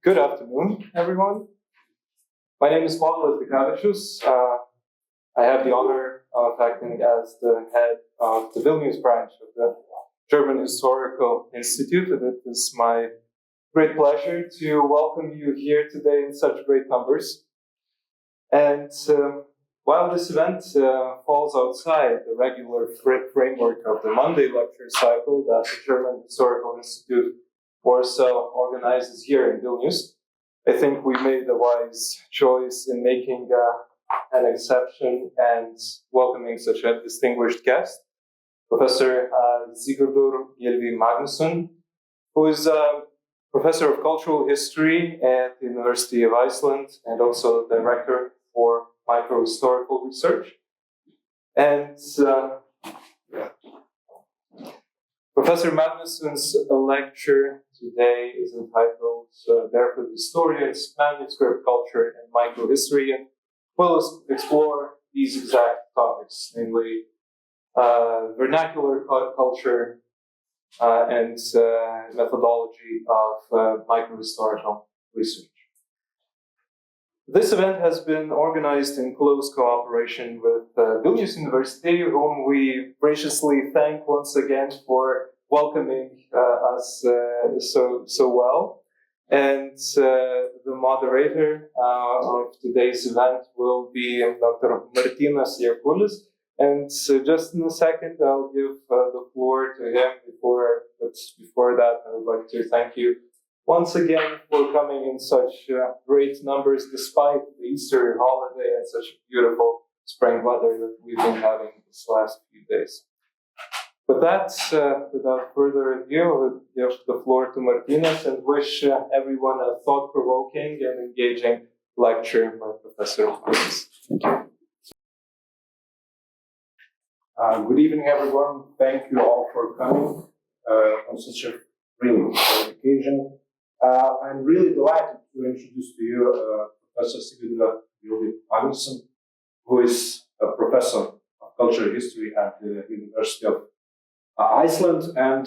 Good afternoon, everyone. My name is Pavel Zdekavicius. I have the honor of acting as the head of the Vilnius branch of the German Historical Institute, and it is my great pleasure to welcome you here today in such great numbers. And while this event falls outside the regular framework of the Monday lecture cycle that the German Historical Institute Warsaw organizes here in Vilnius, I think we made a wise choice in making an exception and welcoming such a distinguished guest, Professor Sigurður Gylfi Magnússon, who is a professor of cultural history at the University of Iceland and also director for Microhistorical Research. And Professor Magnusson's lecture today is entitled Barefoot Historians, Manuscript Culture and Microhistory, and will explore these exact topics, namely vernacular culture and methodology of microhistorical research. This event has been organized in close cooperation with Vilnius University, whom we graciously thank once again for welcoming us so well. And the moderator of today's event will be Dr. Martynas Jakulis. And just in a second, I'll give the floor to him. But before that, I would like to thank you once again for coming in such great numbers despite the Easter holiday and such beautiful spring weather that we've been having these last few days. With that, without further ado, I will give the floor to Martynas and wish everyone a thought-provoking and engaging lecture by Professor Magnússon. Thank you. Good evening, everyone. Thank you all for coming on such a really important occasion. I'm really delighted to introduce to you Professor Sigurður Gylfi Magnússon, who is a professor of cultural history at the University of Iceland, and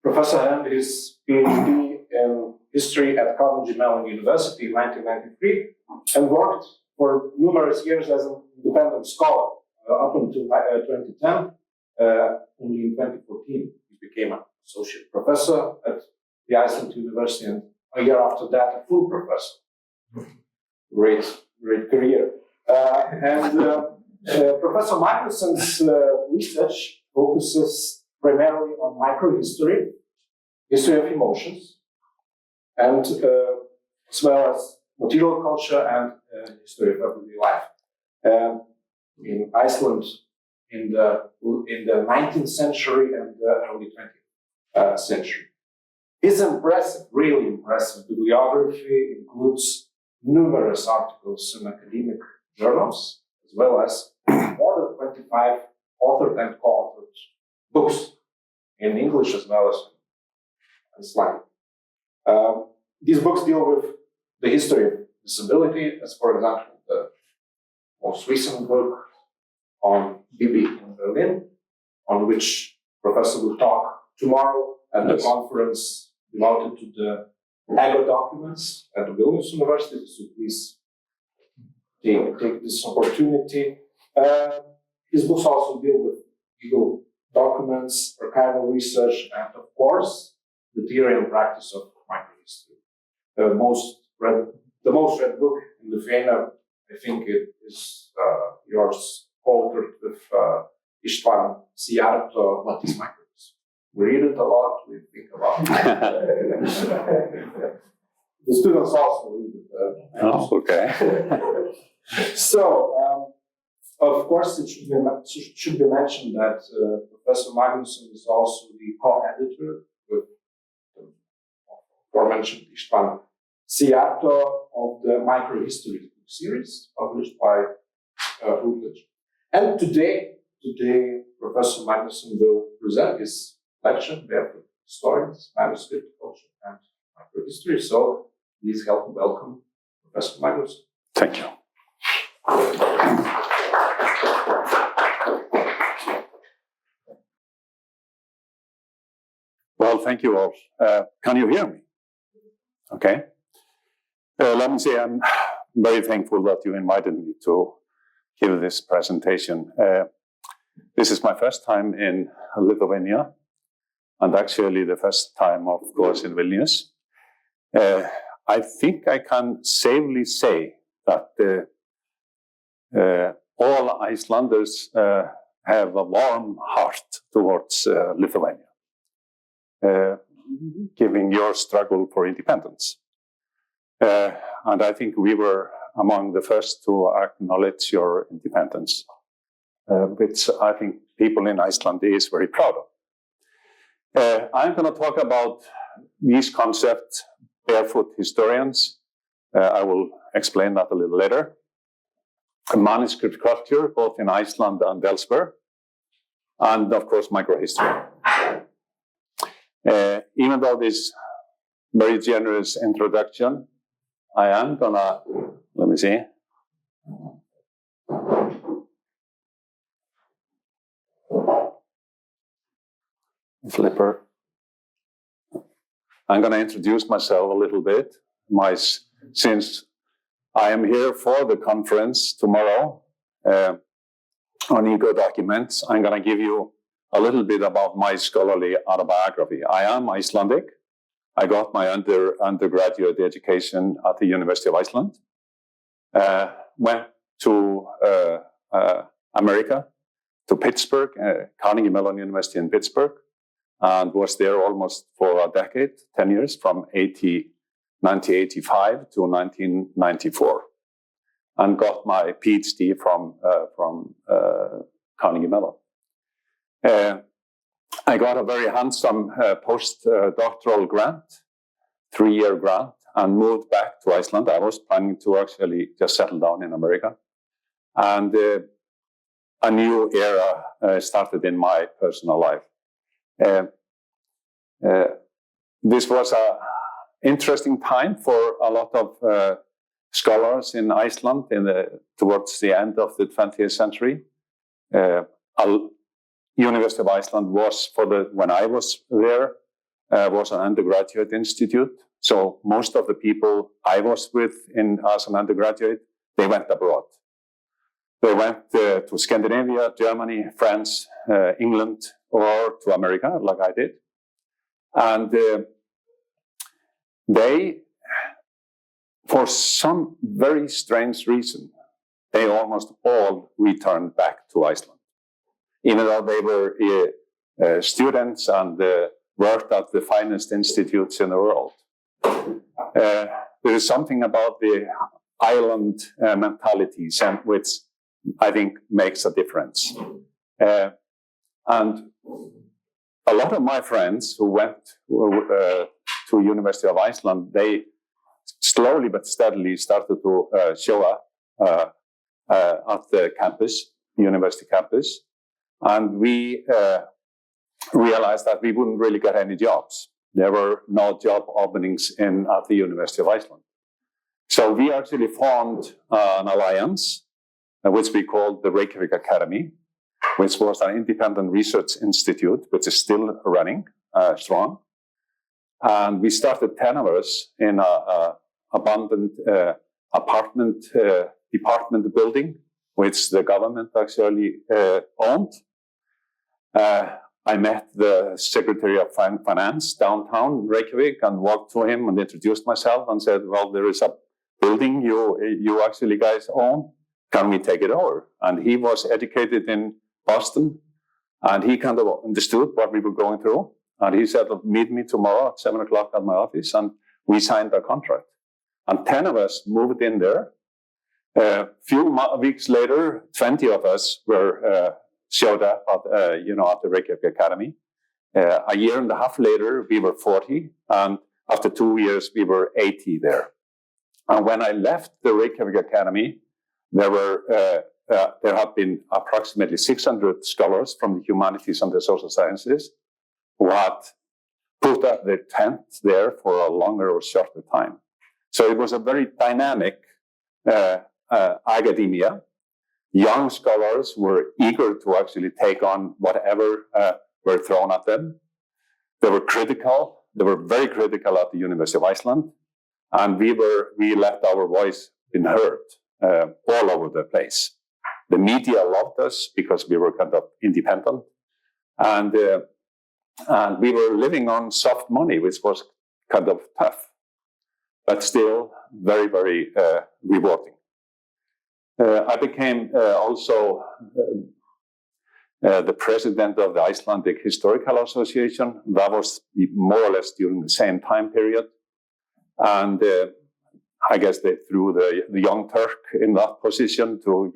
Professor earned his PhD in history at Carnegie Mellon University in 1993 and worked for numerous years as an independent scholar up until 2010. Only in 2014 he became an associate professor at the Iceland University, and a year after that, a full professor. Great career. Professor Magnusson's research focuses primarily on microhistory, history of emotions, and as well as material culture and history of everyday life. In Iceland, in the 19th century and the early 20th century. His impressive, really impressive bibliography includes numerous articles in academic journals, as well as more than 25 authored and co-authored books in English as well as in slang. These books deal with the history of disability, as for example, the most recent book on Bibi in Berlin, on which Professor will talk tomorrow at the conference devoted to the AGO documents at the Vilnius University. So please take this opportunity. His books also deal with legal documents, archival research, and of course, the theory and practice of microhistory. The most read book in Lithuania, I think it is yours, co-authored with István Szijártó, What is Microhistory? We read it a lot, we think about it. The students also read it. Okay. So, of course, it should be mentioned that Professor Magnússon is also the co-editor with the aforementioned István Szijártó of the Microhistory series published by Routledge. And today, Professor Magnússon will present his lecture, Barefoot Historians, Manuscript, Culture, and Microhistory. So please help me welcome Professor Magnússon. Thank you. Well, thank you all. Can you hear me? Okay. Let me say I'm very thankful that you invited me to give this presentation. This is my first time in Lithuania, and actually the first time, of course, in Vilnius. I think I can safely say that all Icelanders have a warm heart towards Lithuania, given your struggle for independence. And I think we were among the first to acknowledge your independence, which I think people in Iceland is very proud of. I'm going to talk about these concepts, barefoot historians. I will explain that a little later. Manuscript culture, both in Iceland and elsewhere. And of course, microhistory. Even though this very generous introduction, I am gonna, let me see. Flipper. I'm gonna introduce myself a little bit. Since I am here for the conference tomorrow on Ego Documents, I'm gonna give you a little bit about my scholarly autobiography. I am Icelandic. I got my undergraduate education at the University of Iceland. Went to America, to Pittsburgh, Carnegie Mellon University in Pittsburgh, and was there almost for a decade, 10 years, from 1985 to 1994, and got my PhD from Carnegie Mellon. I got a very handsome postdoctoral grant, 3-year grant, and moved back to Iceland. I was planning to actually just settle down in America. And a new era started in my personal life. This was an interesting time for a lot of scholars in Iceland towards the end of the 20th century. University of Iceland was, when I was there, was an undergraduate institute. So most of the people I was with as an undergraduate, they went abroad. They went to Scandinavia, Germany, France, England, or to America, like I did. And they, for some very strange reason, they almost all returned back to Iceland. Even though they were students and worked at the finest institutes in the world. There is something about the island mentalities which I think makes a difference. And a lot of my friends who went to University of Iceland, they slowly but steadily started to show up at the campus, university campus. And we realized that we wouldn't really get any jobs. There were no job openings at the University of Iceland. So we actually formed an alliance, which we called the Reykjavik Academy, which was an independent research institute, which is still running strong. And we started 10 of us in an abandoned apartment department building, which the government actually owned. I met the Secretary of Finance downtown Reykjavik and walked to him and introduced myself and said, well, there is a building you actually guys own. Can we take it over? And he was educated in Boston, and he kind of understood what we were going through. And he said, meet me tomorrow at 7 o'clock at my office. And we signed a contract. And 10 of us moved in there. A few weeks later, 20 of us showed up at the Reykjavik Academy. A year and a half later, we were 40. And after 2 years, we were 80 there. And when I left the Reykjavik Academy, there have been approximately 600 scholars from the humanities and the social sciences who had put up their tent there for a longer or shorter time. So it was a very dynamic academia. Young scholars were eager to actually take on whatever were thrown at them. They were critical. They were very critical at the University of Iceland. and we let our voice be heard all over the place. The media loved us because we were kind of independent, and we were living on soft money, which was kind of tough, but still very, very rewarding. I became also the president of the Icelandic Historical Association. That was more or less during the same time period. And I guess they threw the young Turk in that position to,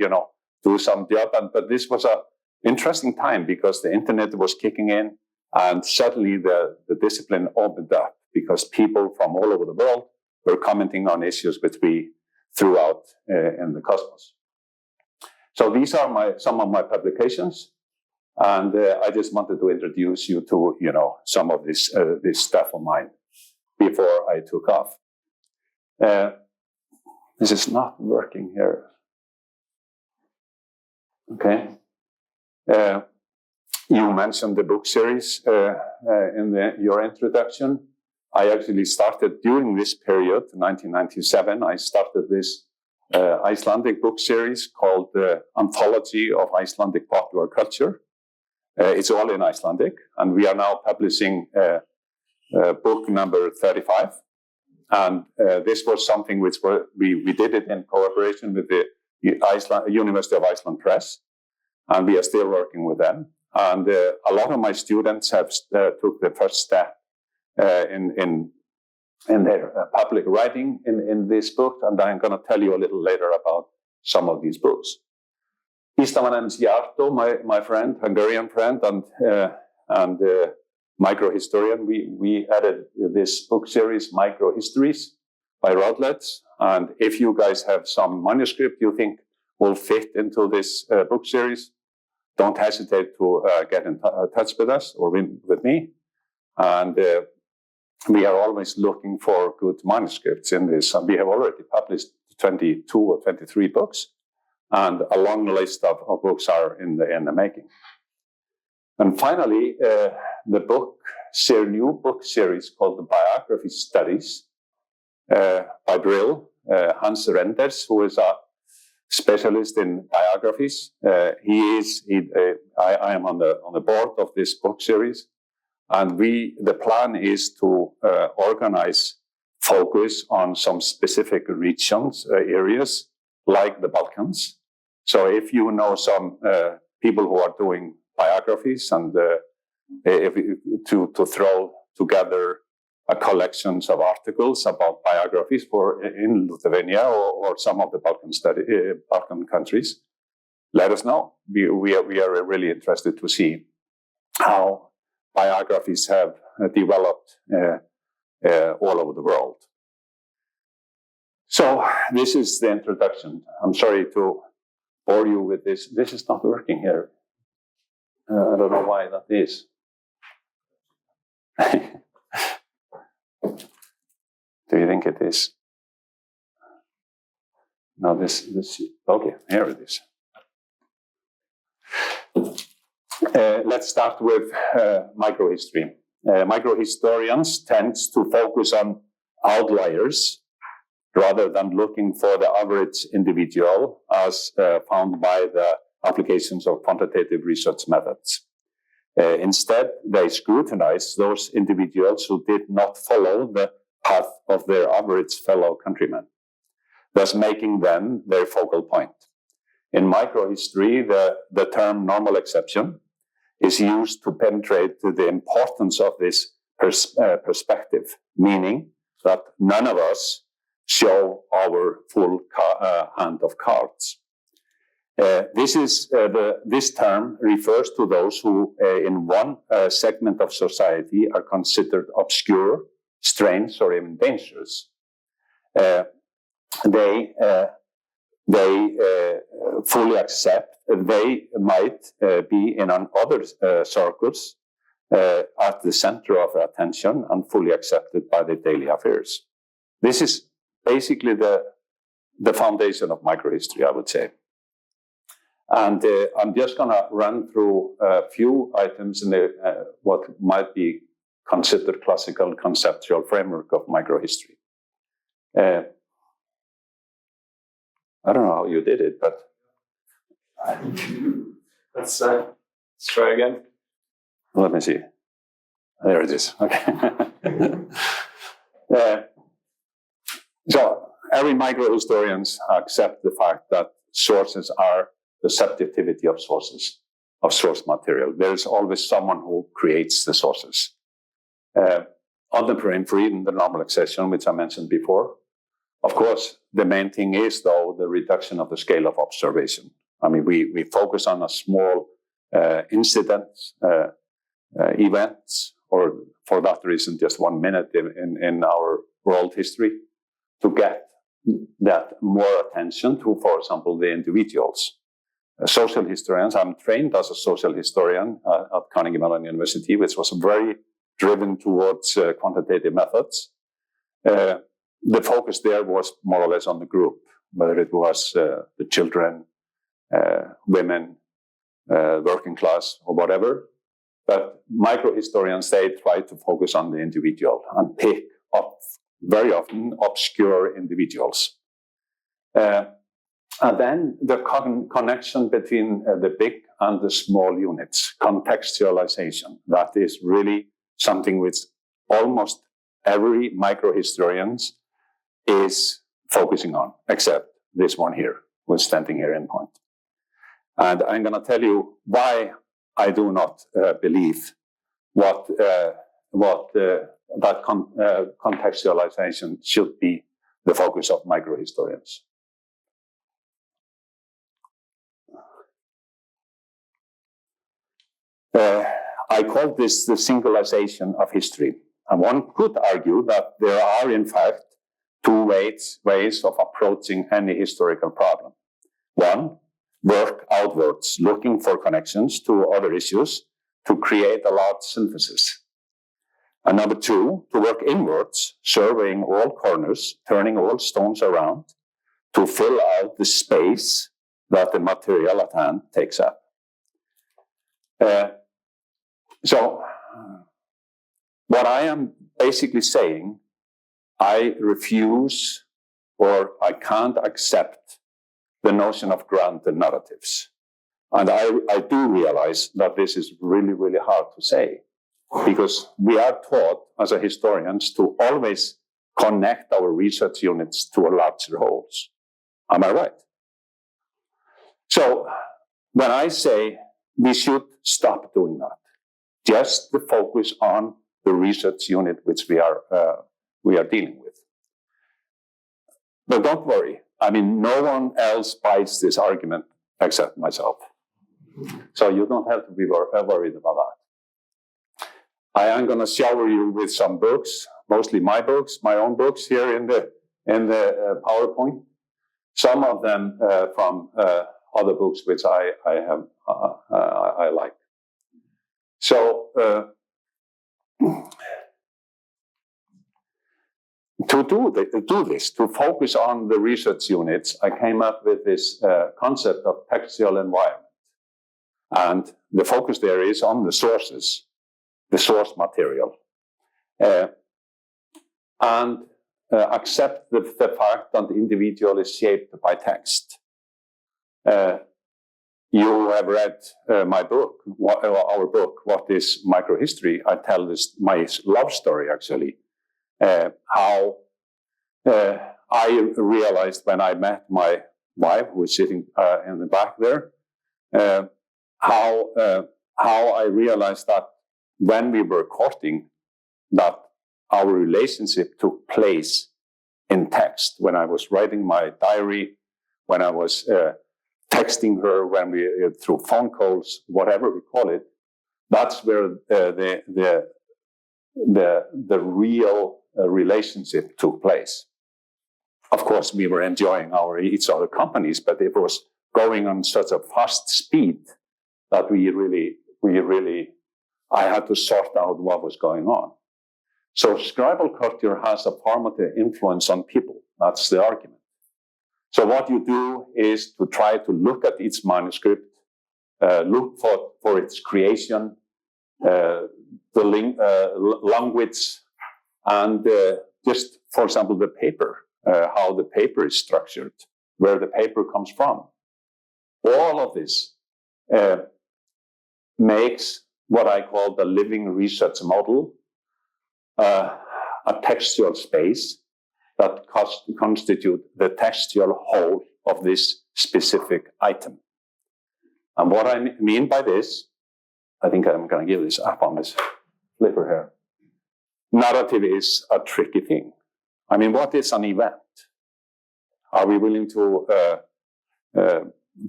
do some job. But this was an interesting time because the internet was kicking in, and suddenly the discipline opened up because people from all over the world were commenting on issues which we threw out in the cosmos. So these are some of my publications, and I just wanted to introduce you to some of this stuff of mine before I took off. This is not working here. Okay. You mentioned the book series in your introduction. I actually started during this period, 1997. I started this Icelandic book series called the Anthology of Icelandic Popular Culture. It's all in Icelandic, and we are now publishing book number 35. And this was something which we did it in cooperation with the University of Iceland Press, and we are still working with them. And a lot of my students have took the first step in their public writing in this book, and I'm going to tell you a little later about some of these books. István M. Szijártó, my friend, Hungarian friend, and microhistorian, we added this book series, Microhistories by Routledge. And if you guys have some manuscript you think will fit into this book series, don't hesitate to get in touch with us or with me. And we are always looking for good manuscripts in this. And we have already published 22 or 23 books, and a long list of books are in the making. And finally, the new book series called the Biography Studies by Brill, Hans Renders, who is a specialist in biographies. I am on the board of this book series, and the plan is to organize focus on some specific regions, areas like the Balkans. So if you know some people who are doing biographies, and to throw together collections of articles about biographies in Lithuania or some of the Balkan countries, let us know. We are really interested to see how biographies have developed all over the world. So this is the introduction. I'm sorry to bore you with this. This is not working here. I don't know why that is. Do you think it is? No, this. Okay, here it is. Let's start with microhistory. Microhistorians tend to focus on outliers rather than looking for the average individual as found by the applications of quantitative research methods. Instead, they scrutinize those individuals who did not follow the path of their average fellow countrymen, thus making them their focal point. In microhistory, the term normal exception is used to penetrate the importance of this perspective, meaning that none of us show our full hand of cards. This term refers to those who, in one segment of society, are considered obscure, strange, or even dangerous. They fully accept they might be in other circles at the center of attention and fully accepted by the daily affairs. This is basically the foundation of microhistory, I would say. And I'm just going to run through a few items in what might be considered classical conceptual framework of microhistory. I don't know how you did it, but Let's try again. let me see. There it is. Okay. So every microhistorians accept the fact that sources are the subjectivity of sources, of source material. There is always someone who creates the sources. On the periphery, in the normalization, which I mentioned before, of course, the main thing is, though, the reduction of the scale of observation. I mean, we focus on a small incidents, events, or for that reason, just 1 minute in our world history to get that more attention to, for example, the individuals. Social historians, I'm trained as a social historian at Carnegie Mellon University, which was very driven towards quantitative methods. The focus there was more or less on the group, whether it was the children, women, working class, or whatever. But microhistorians, they try to focus on the individual and pick up very often obscure individuals. And then the connection between the big and the small units, contextualization, that is really something which almost every microhistorian is focusing on, except this one here, who's standing here in point. And I'm going to tell you why I do not believe that contextualization should be the focus of microhistorians. I call this the singularization of history. And one could argue that there are, in fact, two ways of approaching any historical problem. One, work outwards, looking for connections to other issues to create a large synthesis. And number two, to work inwards, surveying all corners, turning all stones around to fill out the space that the material at hand takes up. So, what I am basically saying, I refuse or I can't accept the notion of granted narratives. And I do realize that this is really, really hard to say, because we are taught as a historians to always connect our research units to a larger wholes. Am I right? So when I say we should stop doing that, just to focus on the research unit which we are dealing with. But don't worry. I mean, no one else buys this argument except myself. So you don't have to be worried about that. I am going to shower you with some books, mostly my books, my own books here in the PowerPoint. Some of them from other books which I like. So to do this, to focus on the research units, I came up with this concept of textual environment. And the focus there is on the sources, the source material. And accept the fact that the individual is shaped by text. You have read my book, our book, What is Microhistory? I tell this, my love story actually, how I realized when I met my wife, who is sitting in the back there, how I realized that when we were courting, that our relationship took place in text. When I was writing my diary, when I was texting her, when we through phone calls, whatever we call it, that's where the real relationship took place. Of course, we were enjoying each other companies, but it was going on such a fast speed that I had to sort out what was going on. So scribal culture has a formative influence on people. That's the argument. So what you do is to try to look at each manuscript, look for its creation, the language, and just, for example, the paper. how the paper is structured, where the paper comes from. All of this makes what I call the living research model a textual space that constitute the textual whole of this specific item. And what I mean by this, I think I'm going to give this up on this flipper here. Narrative is a tricky thing. I mean, what is an event? Are we willing to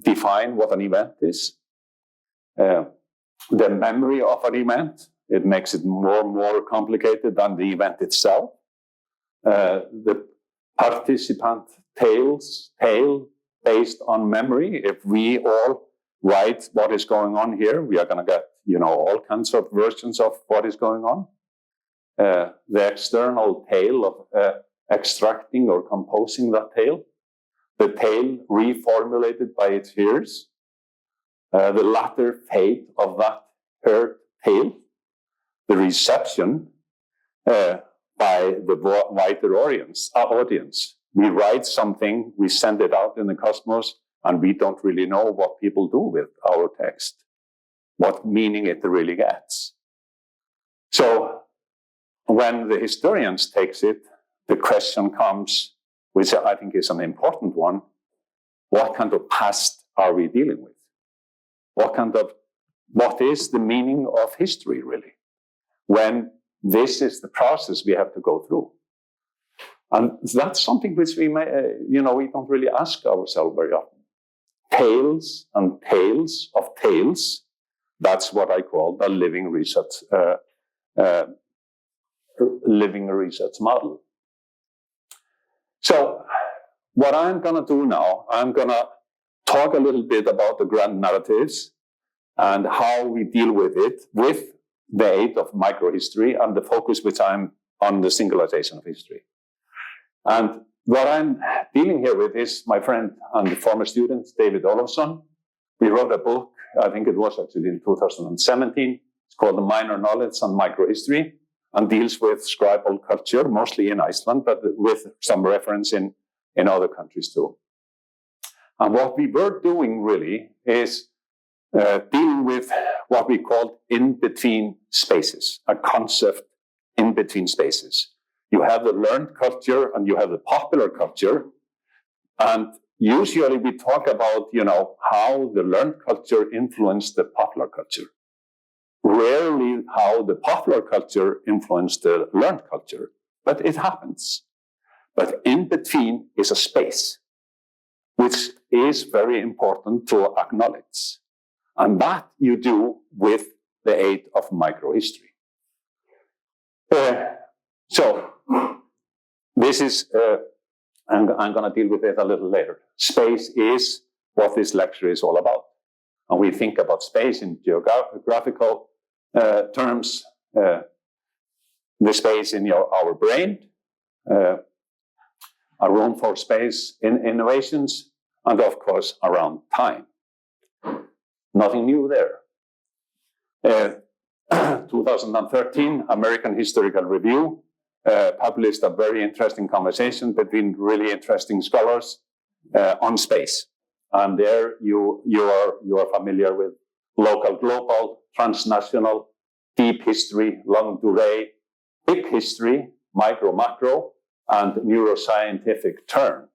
define what an event is? The memory of an event, it makes it more complicated than the event itself. The participant tale based on memory. If we all write what is going on here, we are going to get, all kinds of versions of what is going on. The external tale of extracting or composing that tale. The tale reformulated by its hearers. The latter fate of that heard tale. The reception by the wider audience. We write something, we send it out in the cosmos, and we don't really know what people do with our text, what meaning it really gets. So when the historians takes it, the question comes, which I think is an important one, what kind of past are we dealing with? What is the meaning of history really? When this is the process we have to go through. And that's something which we don't really ask ourselves very often. Tales and tales of tales, that's what I call the living research model. So what I'm going to do now, I'm going to talk a little bit about the grand narratives and how we deal with it with the aid of microhistory and the focus which I'm on the singularization of history. And what I'm dealing here with is my friend and former student, David Olofsson. We wrote a book, I think it was actually in 2017. It's called The Minor Knowledge on Microhistory, and deals with scribal culture, mostly in Iceland, but with some reference in other countries too. And what we were doing really is dealing with what we call in-between spaces, a concept in between spaces. You have the learned culture and you have the popular culture. And usually we talk about, how the learned culture influenced the popular culture. Rarely how the popular culture influenced the learned culture, but it happens. But in between is a space, which is very important to acknowledge. And that you do with the aid of microhistory. So this is, I'm going to deal with it a little later. Space is what this lecture is all about. And we think about space in geographical terms, the space in our brain, a room for space in innovations, and of course around time. Nothing new there. 2013, American Historical Review published a very interesting conversation between really interesting scholars on space. And there you are familiar with local, global, transnational, deep history, longue durée, big history, micro, macro, and neuroscientific turn.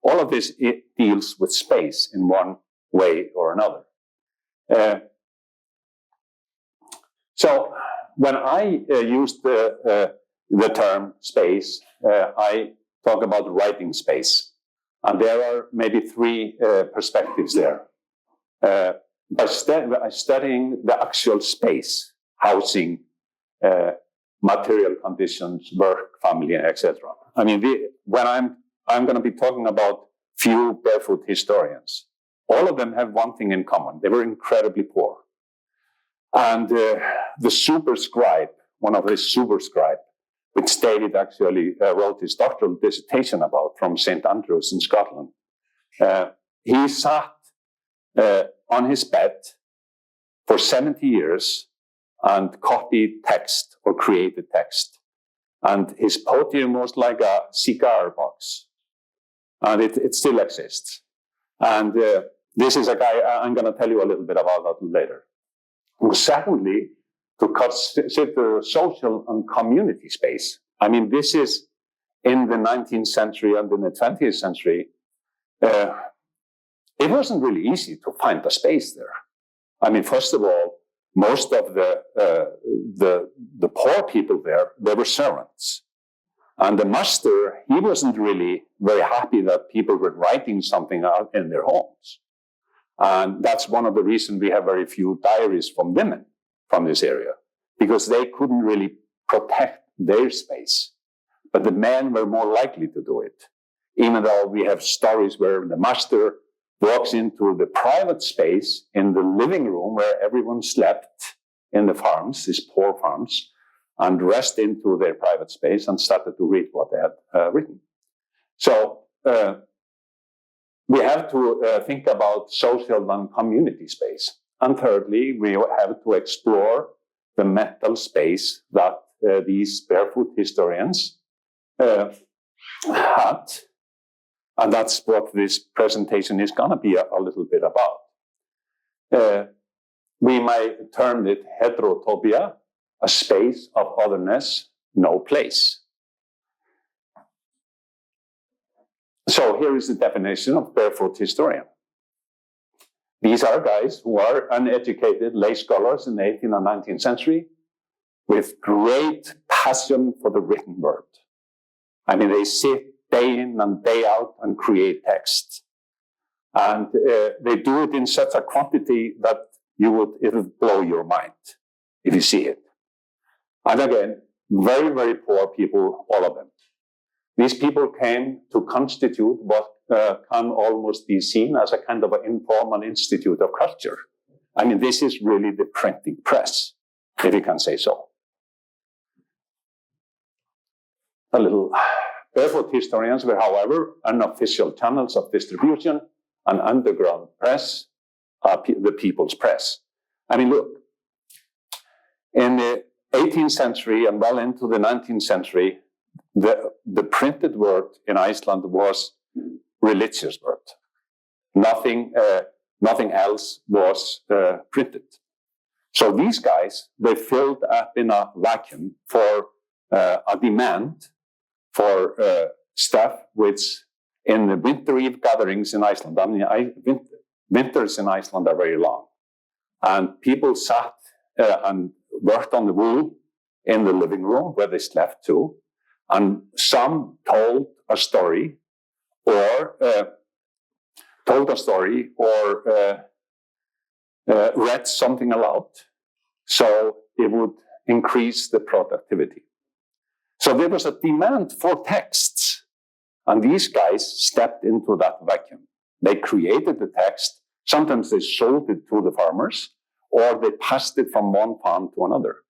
All of this, it deals with space in one way or another. So when I use the term space, I talk about writing space. And there are maybe three perspectives there. By studying the actual space, housing, material conditions, work, family, etc. I mean, when I'm going to be talking about few Barefoot historians, all of them have one thing in common. They were incredibly poor. And the superscribe, one of the superscribe, which David actually wrote his doctoral dissertation about from St. Andrews in Scotland. He sat on his bed for 70 years and copied text or created text. And his podium was like a cigar box. and it still exists. And this is a guy, I'm going to tell you a little bit about that later. Secondly, to consider social and community space. I mean, this is in the 19th century and in the 20th century. It wasn't really easy to find a space there. I mean, first of all, most of the poor people there, they were servants. And the master, he wasn't really very happy that people were writing something out in their homes. And that's one of the reasons we have very few diaries from women from this area, because they couldn't really protect their space. But the men were more likely to do it, even though we have stories where the master walks into the private space in the living room where everyone slept in the farms, these poor farms, and rest into their private space and started to read what they had written. So we have to think about social and community space. And thirdly, we have to explore the mental space that these Barefoot historians had. And that's what this presentation is going to be a little bit about. We might term it heterotopia, a space of otherness, no place. So here is the definition of Barefoot historian. These are guys who are uneducated lay scholars in the 18th and 19th century with great passion for the written word. I mean, they sit day in and day out and create text. And they do it in such a quantity that it would blow your mind if you see it. And again, very, very poor people, all of them. These people came to constitute what can almost be seen as a kind of an informal institute of culture. I mean, this is really the printing press, if you can say so. A little Barefoot historians were, however, unofficial channels of distribution, an underground press, the people's press. I mean, look, in the 18th century and well into the 19th century, the printed word in Iceland was religious word. Nothing else was printed. So these guys, they filled up in a vacuum for a demand for stuff which in the winter eve gatherings in Iceland, I mean, winters in Iceland are very long. And people sat and worked on the wool in the living room where they slept too. And some told a story or read something aloud. So it would increase the productivity. So there was a demand for texts. And these guys stepped into that vacuum. They created the text. Sometimes they sold it to the farmers, or they passed it from one farm to another.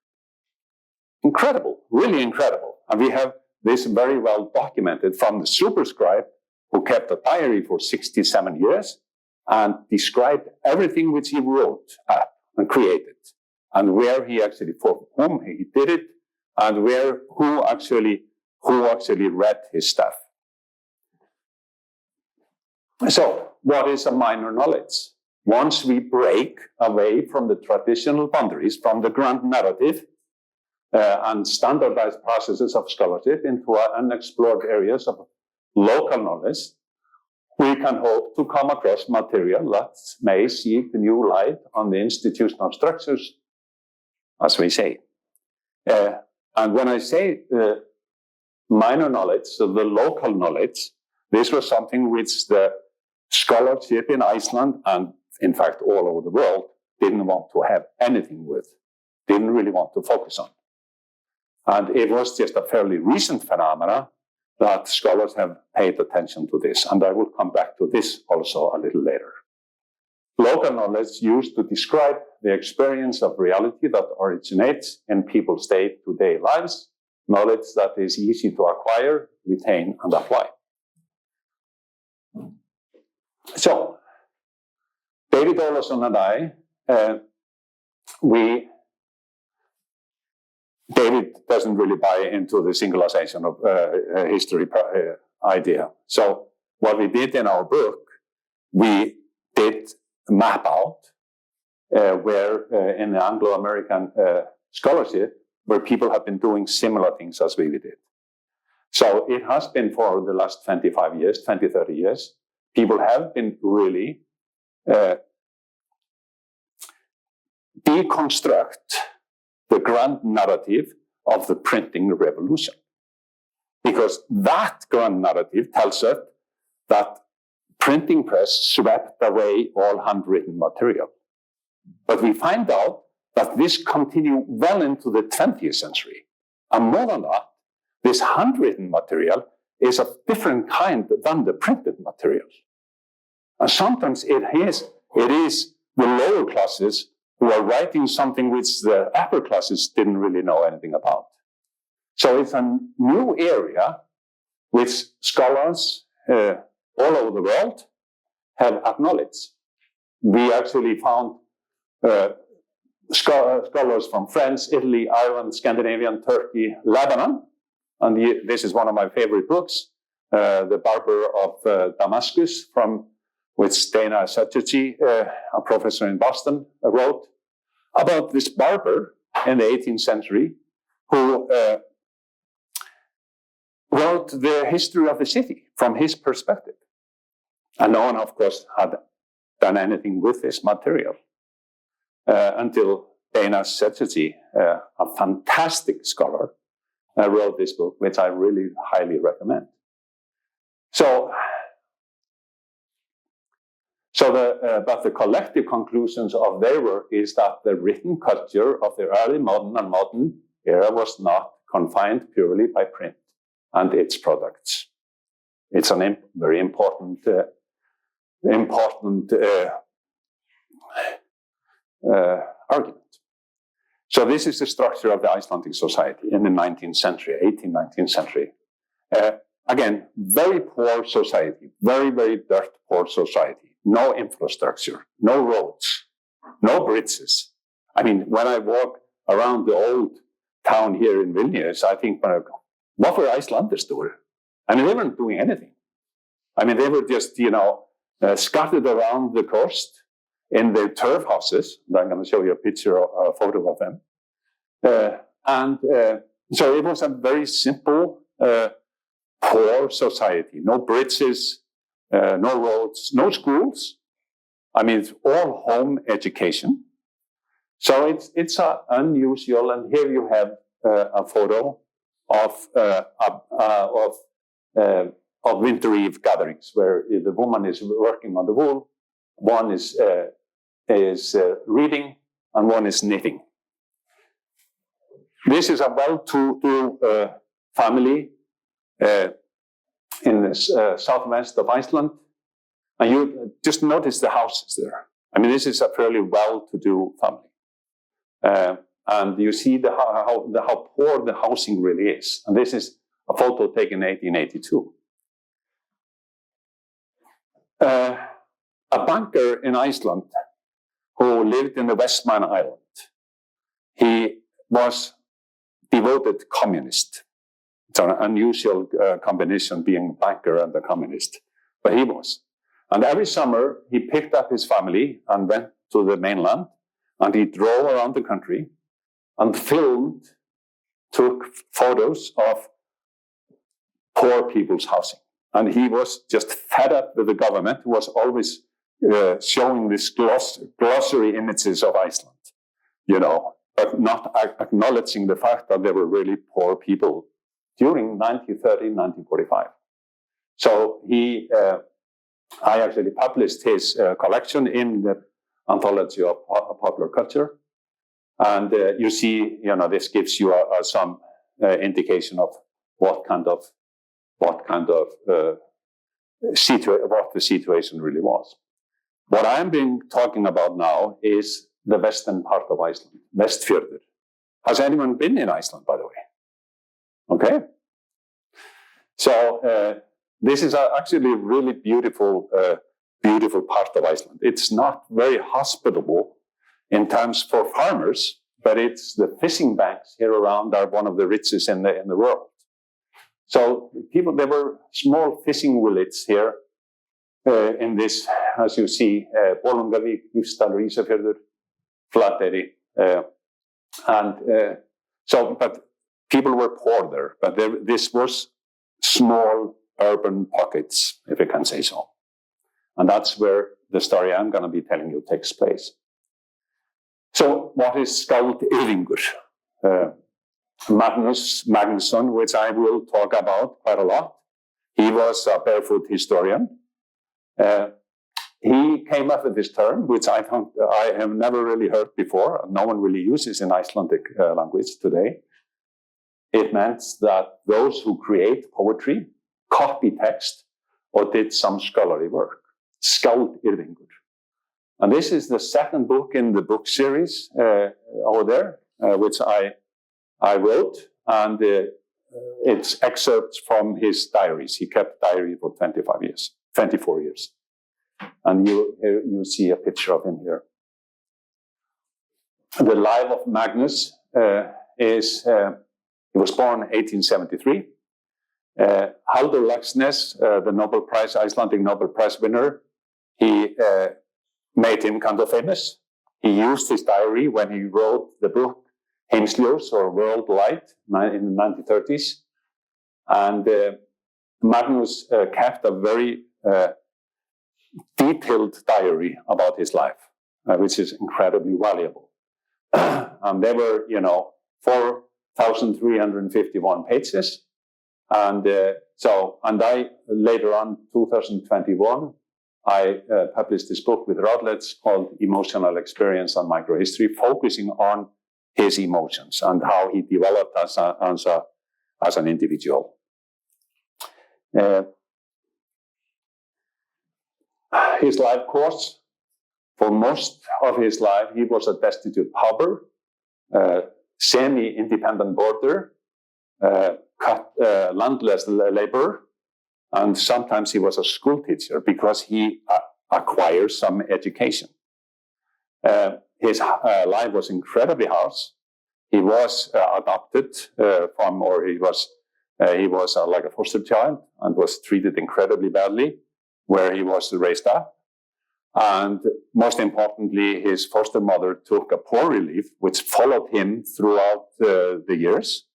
Incredible, really incredible. And we have this very well documented from the superscribe who kept a diary for 67 years and described everything which he wrote up and created, and where he actually, for whom he did it, and who actually read his stuff. So, what is a minor knowledge? Once we break away from the traditional boundaries, from the grand narrative, and standardized processes of scholarship into unexplored areas of local knowledge, we can hope to come across material that may shed new light on the institutional structures, as we say. And when I say minor knowledge, so the local knowledge, this was something which the scholarship in Iceland, and in fact all over the world, didn't want to have anything with, didn't really want to focus on. And it was just a fairly recent phenomena that scholars have paid attention to this. And I will come back to this also a little later. Local knowledge used to describe the experience of reality that originates in people's day-to-day lives, knowledge that is easy to acquire, retain, and apply. So, David Ólafsson and I, David doesn't really buy into the singularization of history idea. So what we did in our book, we did map out where in the Anglo-American scholarship, where people have been doing similar things as we did. So it has been for the last 25 years, 20, 30 years, people have been really deconstruct the grand narrative of the printing revolution. Because that grand narrative tells us that printing press swept away all handwritten material. But we find out that this continued well into the 20th century. And more than that, this handwritten material is of different kind than the printed material. And sometimes it is the lower classes who are writing something which the upper classes didn't really know anything about. So it's a new area which scholars all over the world have acknowledged. We actually found scholars from France, Italy, Ireland, Scandinavia, Turkey, Lebanon. And this is one of my favorite books, The Barber of Damascus, which Dana Chatterjee, a professor in Boston, wrote about this barber in the 18th century who wrote the history of the city from his perspective. And no one, of course, had done anything with this material until Dana Chatterjee, a fantastic scholar, wrote this book, which I really highly recommend. But the collective conclusions of their work is that the written culture of the early modern and modern era was not confined purely by print and its products. It's a very important argument. So this is the structure of the Icelandic society in the 19th century, 18th, 19th century. Again, very poor society, very, very dirt poor society. No infrastructure, no roads, no bridges. I mean, when I walk around the old town here in Vilnius, I think, what were Icelanders doing? I mean, they weren't doing anything. I mean, they were just, scattered around the coast in their turf houses. I'm going to show you a photo of them. So it was a very simple, poor society. No bridges, no roads, no schools. I mean, it's all home education. So it's unusual. And here you have a photo of winter eve gatherings where the woman is working on the wool, one is reading, and one is knitting. This is a well-to-do family in the southwest of Iceland. And you just notice the houses there. I mean, this is a fairly well-to-do family. And you see how poor the housing really is. And this is a photo taken in 1882. A banker in Iceland who lived in the Westman Island, he was devoted communist. It's an unusual combination, being a banker and a communist, but he was. And every summer, he picked up his family and went to the mainland, and he drove around the country and took photos of poor people's housing. And he was just fed up with the government, who was always showing these glossary images of Iceland, but not acknowledging the fact that there were really poor people during 1930, 1945. So I actually published his collection in the Anthology of Popular Culture. And you see, this gives you some indication of what the situation really was. What I'm talking about now is the western part of Iceland, Vestfjörður. Has anyone been in Iceland, by the way? Okay. So this is actually a really beautiful part of Iceland. It's not very hospitable in terms for farmers, but it's the fishing banks here around are one of the richest in the world. So there were small fishing villages here in this, as you see, Bolungarvík, Hnífsdalur, Ísafjörður, Flateyri, but people were poor there. But this was small urban pockets, if I can say so. And that's where the story I'm going to be telling you takes place. So, what is Skald Yrðingur? Magnus Magnússon, which I will talk about quite a lot. He was a Barefoot historian. He came up with this term, which I have never really heard before. No one really uses in Icelandic language today. It meant that those who create poetry, copy text, or did some scholarly work. Skald Yrðingur. And this is the second book in the book series over there, which I wrote, and it's excerpts from his diaries. He kept diary for 24 years. And you see a picture of him here. The life of Magnus is, he was born in 1873. Halldór Laxness, the Nobel Prize, Icelandic Nobel Prize winner, he made him kind of famous. He used his diary when he wrote the book Heimsljós, or World Light, in the 1930s. And Magnus kept a very detailed diary about his life, which is incredibly valuable. And there were, 4,351 pages. And I later on, 2021, I published this book with Routledge called Emotional Experience and Microhistory, focusing on his emotions and how he developed as an individual. His life course, for most of his life, he was a destitute pauper, semi-independent boarder, landless laborer, and sometimes he was a school teacher because he acquired some education. His life was incredibly harsh. He was adopted he was like a foster child and was treated incredibly badly where he was raised up. And most importantly, his foster mother took a poor relief, which followed him throughout the years.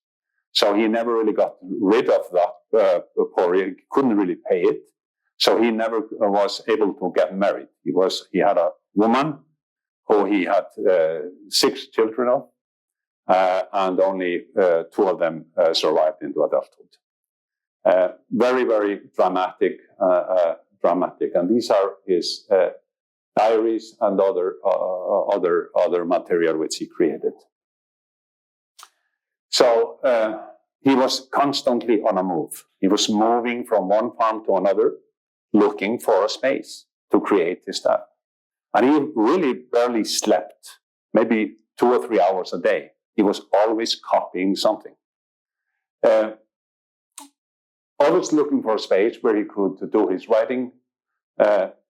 So he never really got rid of that poor, he couldn't really pay it. So he never was able to get married. He had a woman who he had 6 children of, and only 2 of them survived into adulthood. Very, very dramatic. And these are his diaries and other material which he created. So he was constantly on a move. He was moving from one farm to another, looking for a space to create his stuff. And he really barely slept, maybe 2 or 3 hours a day. He was always copying something. Always looking for a space where he could do his writing,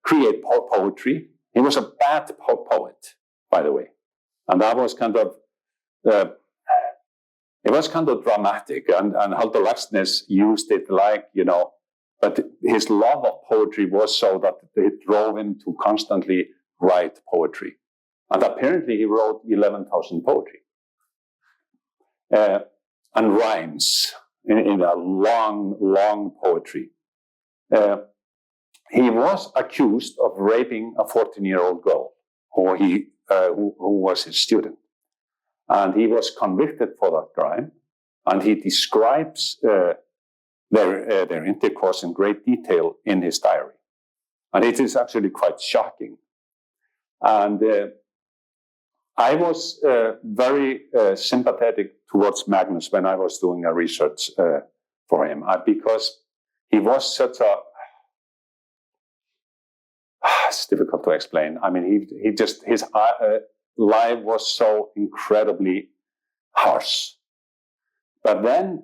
create poetry. He was a bad poet, by the way. And that was kind of, it was kind of dramatic. And Halldór Laxness used it but his love of poetry was so that it drove him to constantly write poetry. And apparently he wrote 11,000 poetry. And rhymes in a long poetry. He was accused of raping a 14-year-old girl who was his student. And he was convicted for that crime. And he describes their intercourse in great detail in his diary. And it is actually quite shocking. And I was very sympathetic towards Magnus when I was doing a research for him, because he was such a... It's difficult to explain. I mean, his life was so incredibly harsh. But then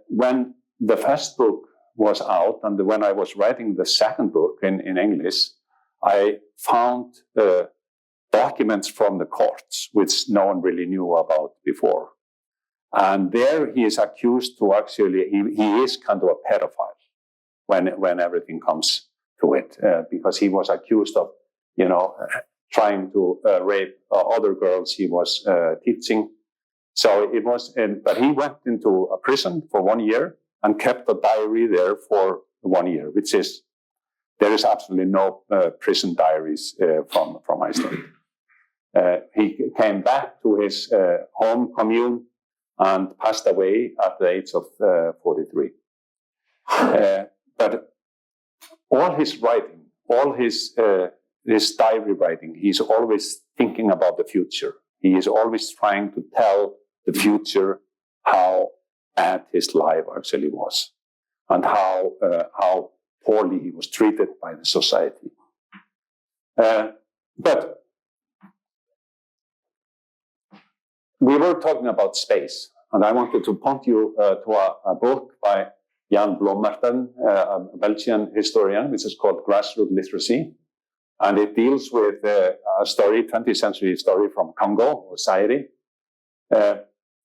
when the first book was out, and when I was writing the second book in English, I found documents from the courts, which no one really knew about before. And there he is accused to actually, he is kind of a pedophile when everything comes to it because he was accused of, trying to rape other girls he was teaching. So it was, but he went into a prison for 1 year and kept a diary there for 1 year, which is, there is absolutely no prison diaries from Iceland. He came back to his home commune and passed away at the age of 43. But all his writing, all his diary writing, he's always thinking about the future. He is always trying to tell the future how bad his life actually was and how poorly he was treated by the society. But we were talking about space, and I wanted to point you to a book by Jan Blommerten, a Belgian historian, which is called Grassroots Literacy. And it deals with a story, 20th century story from Congo or Zaire.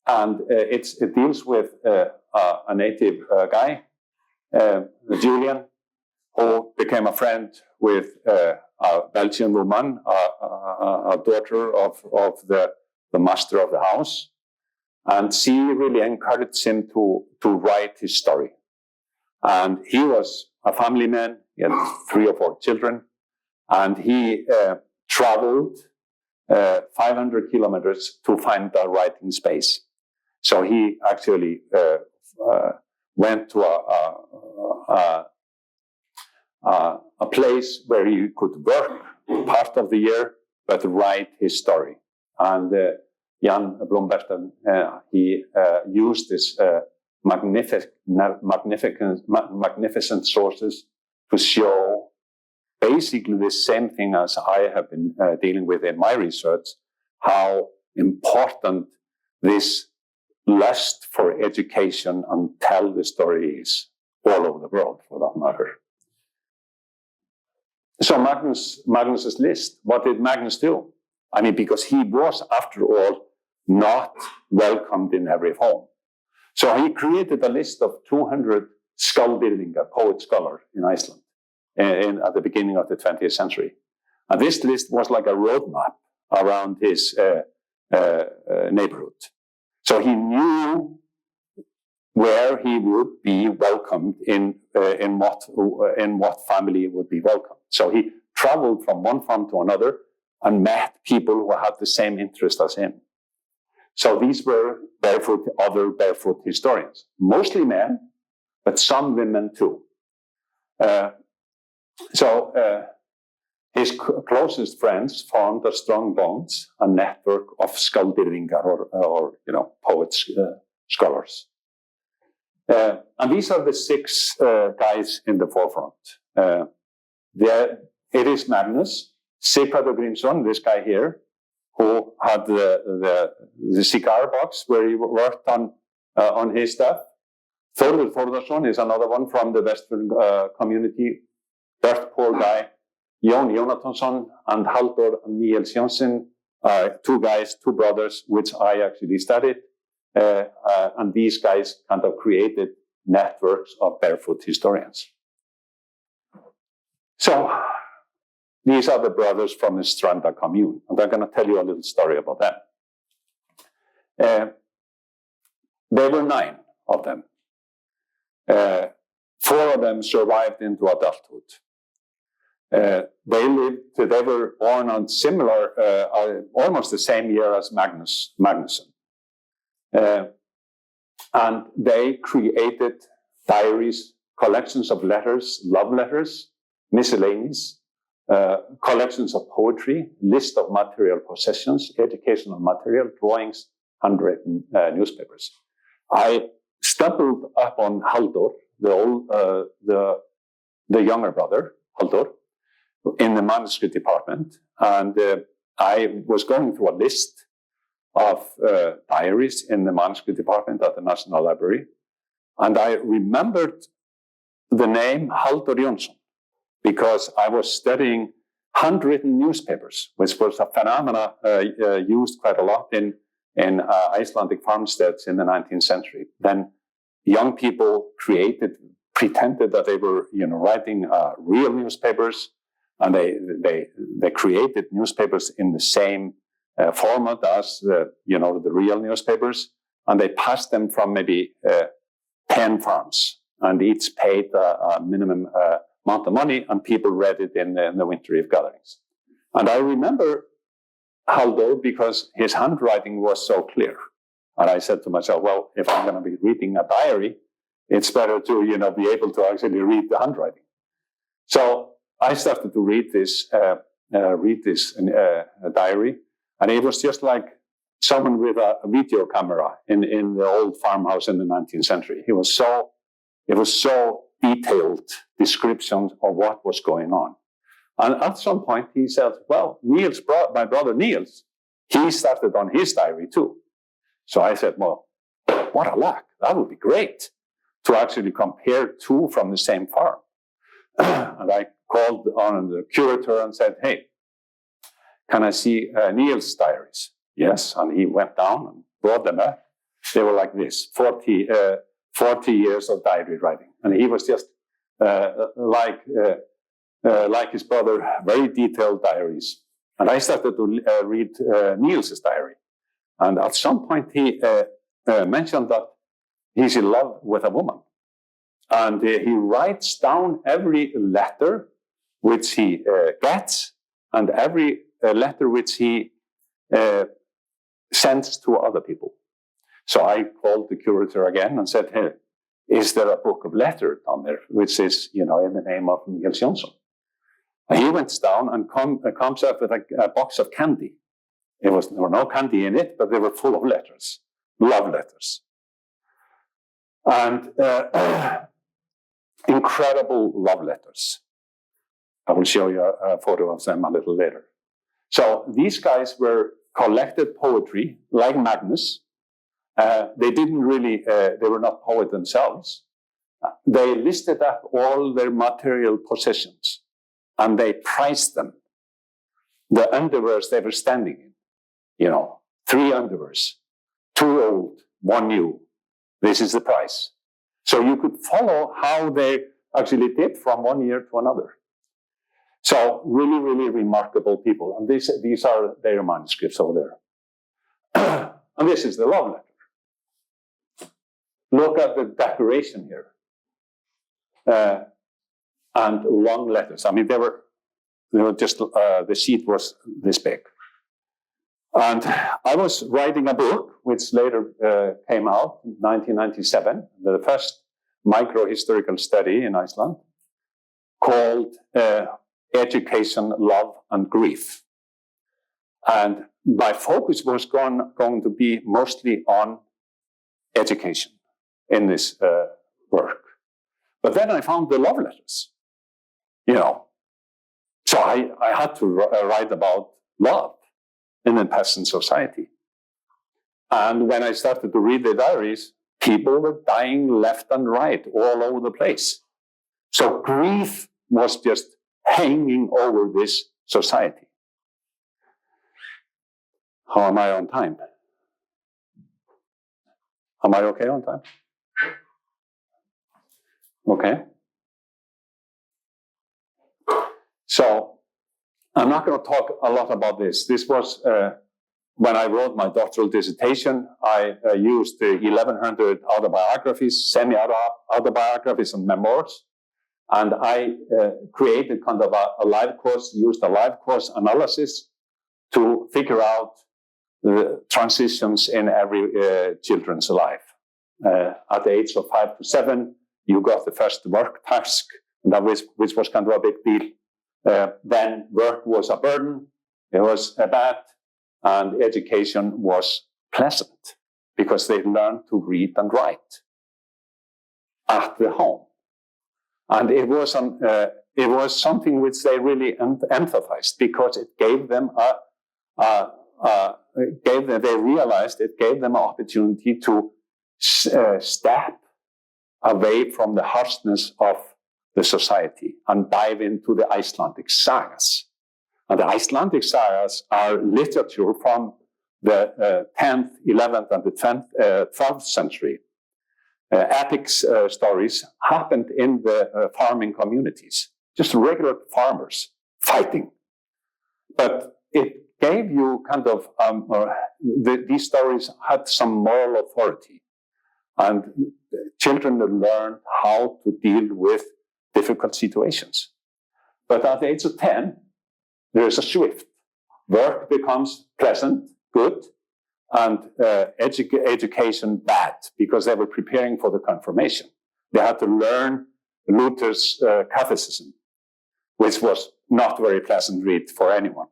It deals with a native guy, Julian, who became a friend with a Belgian woman, a daughter of the master of the house. And she really encouraged him to write his story. And he was a family man. He had 3 or 4 children. And he traveled 500 kilometers to find a writing space. So he actually went to a place where he could work part of the year, but write his story. And Jan Blomberten, he used this magnificent sources to show basically the same thing as I have been dealing with in my research, how important this lust for education and tell the story is all over the world, for that matter. So Magnus's list, what did Magnus do? I mean, because he was, after all, not welcomed in every home. So he created a list of 200 skaldyrðingar, poet scholars in Iceland at the beginning of the 20th century. And this list was like a roadmap around his neighborhood. So he knew where he would be welcomed in what family would be welcomed. So he traveled from one farm to another and met people who had the same interest as him. So these were other barefoot historians, mostly men, but some women too. His closest friends formed a strong bonds, a network of skaldyrðingar or poets, scholars. And these are the 6 guys in the forefront. It is Magnus, Sigurður Grímsson, this guy here, who had the cigar box where he worked on his stuff. Þórður Þórðarson is another one from the Western community, dirt poor guy. Jón Jónatansson and Halldór Níels Jónsson, 2 guys, 2 brothers, which I actually studied. And these guys kind of created networks of barefoot historians. So these are the brothers from the Stranda commune, and I'm going to tell you a little story about them. There were 9 of them. 4 of them survived into adulthood. They were born on similar, almost the same year as Magnusson. And they created diaries, collections of letters, love letters, miscellaneous, collections of poetry, list of material possessions, educational material, drawings, handwritten newspapers. I stumbled upon Halldór, the younger brother, Halldór, in the manuscript department, and I was going through a list of diaries in the manuscript department at the National Library, and I remembered the name Halldór Jónsson because I was studying handwritten newspapers, which was a phenomena used quite a lot in Icelandic farmsteads in the 19th century. Then young people created pretended that they were, writing real newspapers, and they created newspapers in the same format as the real newspapers, and they passed them from maybe 10 farms, and each paid a minimum amount of money, and people read it in the winter eve gatherings. And I remember Halldór because his handwriting was so clear. And I said to myself, well, if I'm going to be reading a diary, it's better to, be able to actually read the handwriting. So I started to read this diary, and it was just like someone with a video camera in the old farmhouse in the 19th century. It was so detailed descriptions of what was going on. And at some point he said, well, my brother Niels, he started on his diary too. So I said, well, what a luck. That would be great to actually compare two from the same farm. And I called on the curator and said, hey, can I see Niels' diaries? Yes, and he went down and brought them up. They were like this, 40 years of diary writing. And he was just like his brother, very detailed diaries. And I started to read Niels' diary. And at some point he mentioned that he's in love with a woman. And he writes down every letter which he gets, and every letter which he sends to other people. So I called the curator again and said, hey, is there a book of letters down there which is, in the name of Niels Jónsson? And he went down and comes up with a box of candy. There were no candy in it, but they were full of letters, love letters. And incredible love letters. I will show you a photo of them a little later. So these guys were collected poetry, like Magnus. They were not poets themselves. They listed up all their material possessions, and they priced them. The underwears they were standing in, 3 underwears, 2 old, 1 new. This is the price. So you could follow how they actually did from one year to another. So really, really remarkable people. And these are their manuscripts over there. And this is the love letter. Look at the decoration here. And long letters. I mean, they were just, the sheet was this big. And I was writing a book, which later came out in 1997, the first microhistorical study in Iceland, called Education, Love, and Grief. And my focus was going to be mostly on education in this work. But then I found the love letters, So I had to write about love in the peasant society. And when I started to read the diaries, people were dying left and right all over the place. So grief was just hanging over this society. How am I on time? Am I okay on time? Okay. So I'm not going to talk a lot about this. This was when I wrote my doctoral dissertation. I used 1,100 autobiographies, semi-autobiographies, and memoirs. And I created kind of a live course, used a live course analysis to figure out the transitions in every children's life. At the age of 5 to 7, you got the first work task, which was kind of a big deal. Then work was a burden, it was bad, and education was pleasant because they learned to read and write at the home. And it was something which they really emphasized because it gave them they realized it gave them an opportunity to step away from the harshness of the society and dive into the Icelandic sagas. And the Icelandic sagas are literature from the 10th, 11th, and the 12th century. epics stories happened in the farming communities, just regular farmers fighting. But it gave you kind of, these stories had some moral authority, and children learned how to deal with difficult situations. But at the age of 10, there is a shift. Work becomes pleasant, good, and education bad, because they were preparing for the confirmation. They had to learn Luther's catechism, which was not very pleasant read for anyone.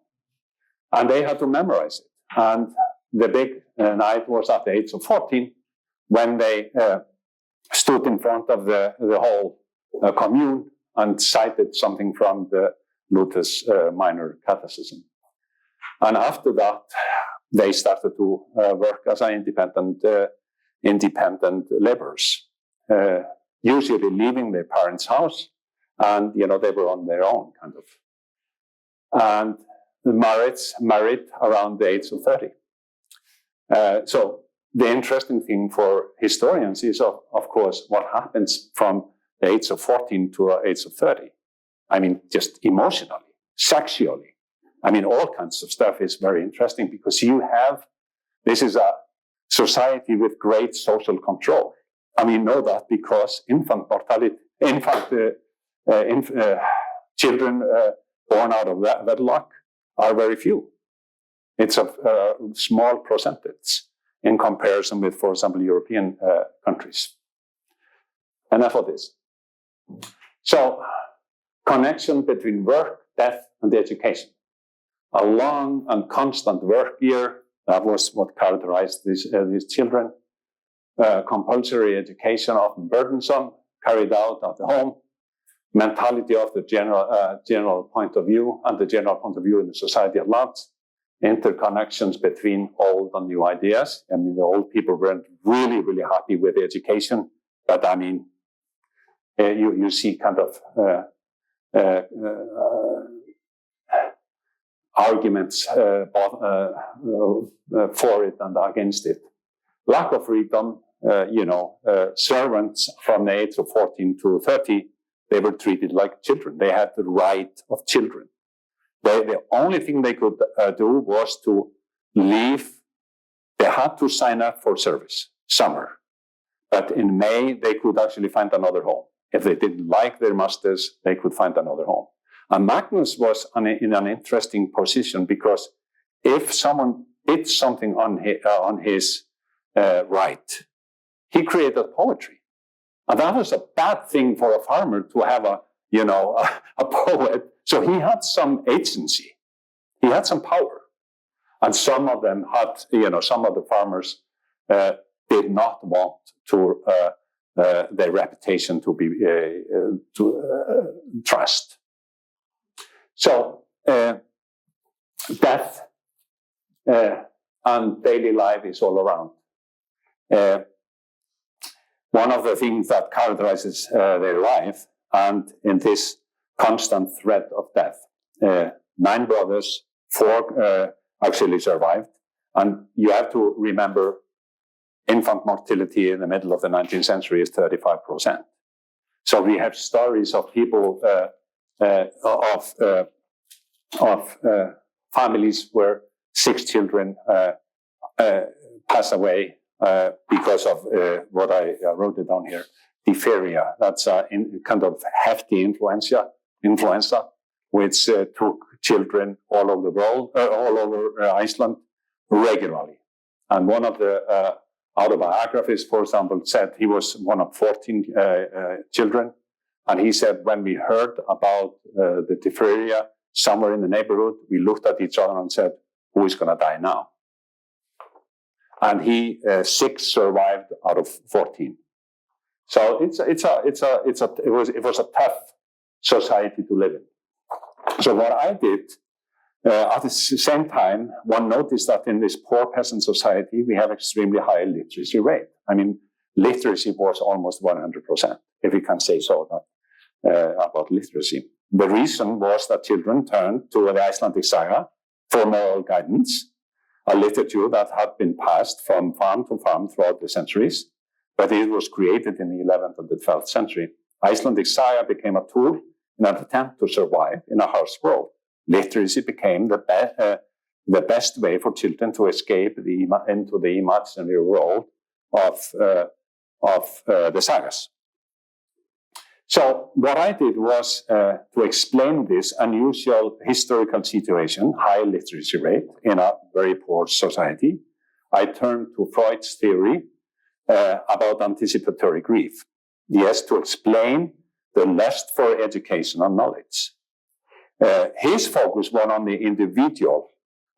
And they had to memorize it. And the big night was at the age of 14, when they stood in front of the whole commune and cited something from the Luther's minor catechism. And after that, they started to work as independent laborers, usually leaving their parents' house, and they were on their own, kind of. And married around the age of 30. So the interesting thing for historians is, of course, what happens from the age of 14 to the age of 30. I mean, just emotionally, sexually. I mean, all kinds of stuff is very interesting, because this is a society with great social control. And we know that because children born out of wedlock are very few. It's a small percentage in comparison with, for example, European countries. Enough of this. So, connection between work, death, and education. A long and constant work year, that was what characterized these children. Compulsory education, often burdensome, carried out at the home. Mentality of the general point of view, and the general point of view in the society at large. Interconnections between old and new ideas. I mean, the old people weren't really, really happy with the education, but I mean, you see kind of arguments for it and against it. Lack of freedom, servants from the age of 14 to 30, they were treated like children. They had the right of children. The only thing they could do was to leave. They had to sign up for service, summer. But in May, they could actually find another home. If they didn't like their masters, they could find another home. And Magnus was in an interesting position, because if someone did something on his right, he created poetry. And that was a bad thing for a farmer, to have a poet. So he had some agency. He had some power. And some of them had, some of the farmers did not want to their reputation to be trust. So death and daily life is all around. One of the things that characterizes their life, and in this constant threat of death, 9 brothers, 4 actually survived, and you have to remember, infant mortality in the middle of the 19th century is 35%. So we have stories of people of families where 6 children pass away because of what I wrote it down here, diphtheria. That's a kind of hefty influenza, which took children all over the world, all over Iceland regularly. And one of the autobiographies, for example, said he was one of 14 children. And he said, when we heard about the diphtheria somewhere in the neighborhood, we looked at each other and said, who is going to die now? And 6 survived out of 14. So it was a tough society to live in. So what I did, at the same time, one noticed that in this poor peasant society, we have extremely high literacy rate. I mean, literacy was almost 100%, if we can say so about literacy. The reason was that children turned to the Icelandic saga for moral guidance, a literature that had been passed from farm to farm throughout the centuries, but it was created in the 11th and the 12th century. Icelandic saga became a tool in an attempt to survive in a harsh world. Literacy became the best way for children to escape into the imaginary world of the sagas. So what I did was to explain this unusual historical situation, high literacy rate in a very poor society. I turned to Freud's theory about anticipatory grief. Yes, to explain the lust for education and knowledge. His focus was on the individual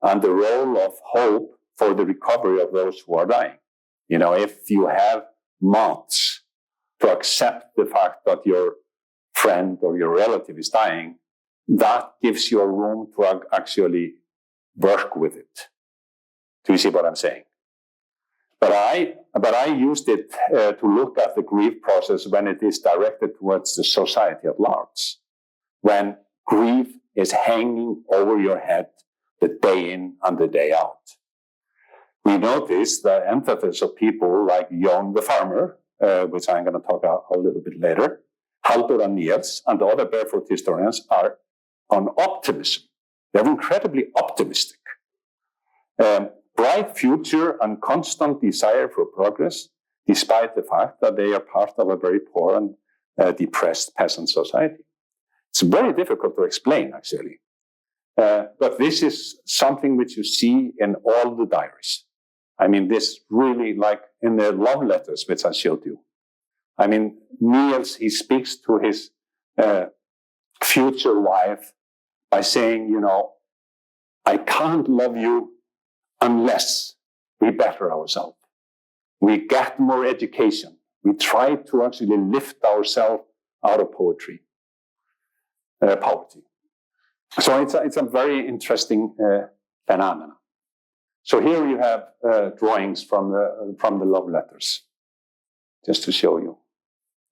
and the role of hope for the recovery of those who are dying. You know, if you have months to accept the fact that your friend or your relative is dying, that gives you a room to actually work with it. Do you see what I'm saying? But I used it to look at the grief process when it is directed towards the society at large. When grief is hanging over your head the day in and the day out. We notice the emphasis of people like Jón the farmer, which I'm going to talk about a little bit later, Halldór and Niels, and the other Barefoot historians are on optimism. They're incredibly optimistic. Bright future and constant desire for progress, despite the fact that they are part of a very poor and depressed peasant society. It's very difficult to explain, actually. But this is something which you see in all the diaries. I mean, this really, like in the love letters, which I showed you. I mean, Niels, he speaks to his future wife by saying, you know, I can't love you unless we better ourselves. We get more education. We try to actually lift ourselves out of poverty. So it's a very interesting phenomenon. So here you have drawings from the love letters, just to show you.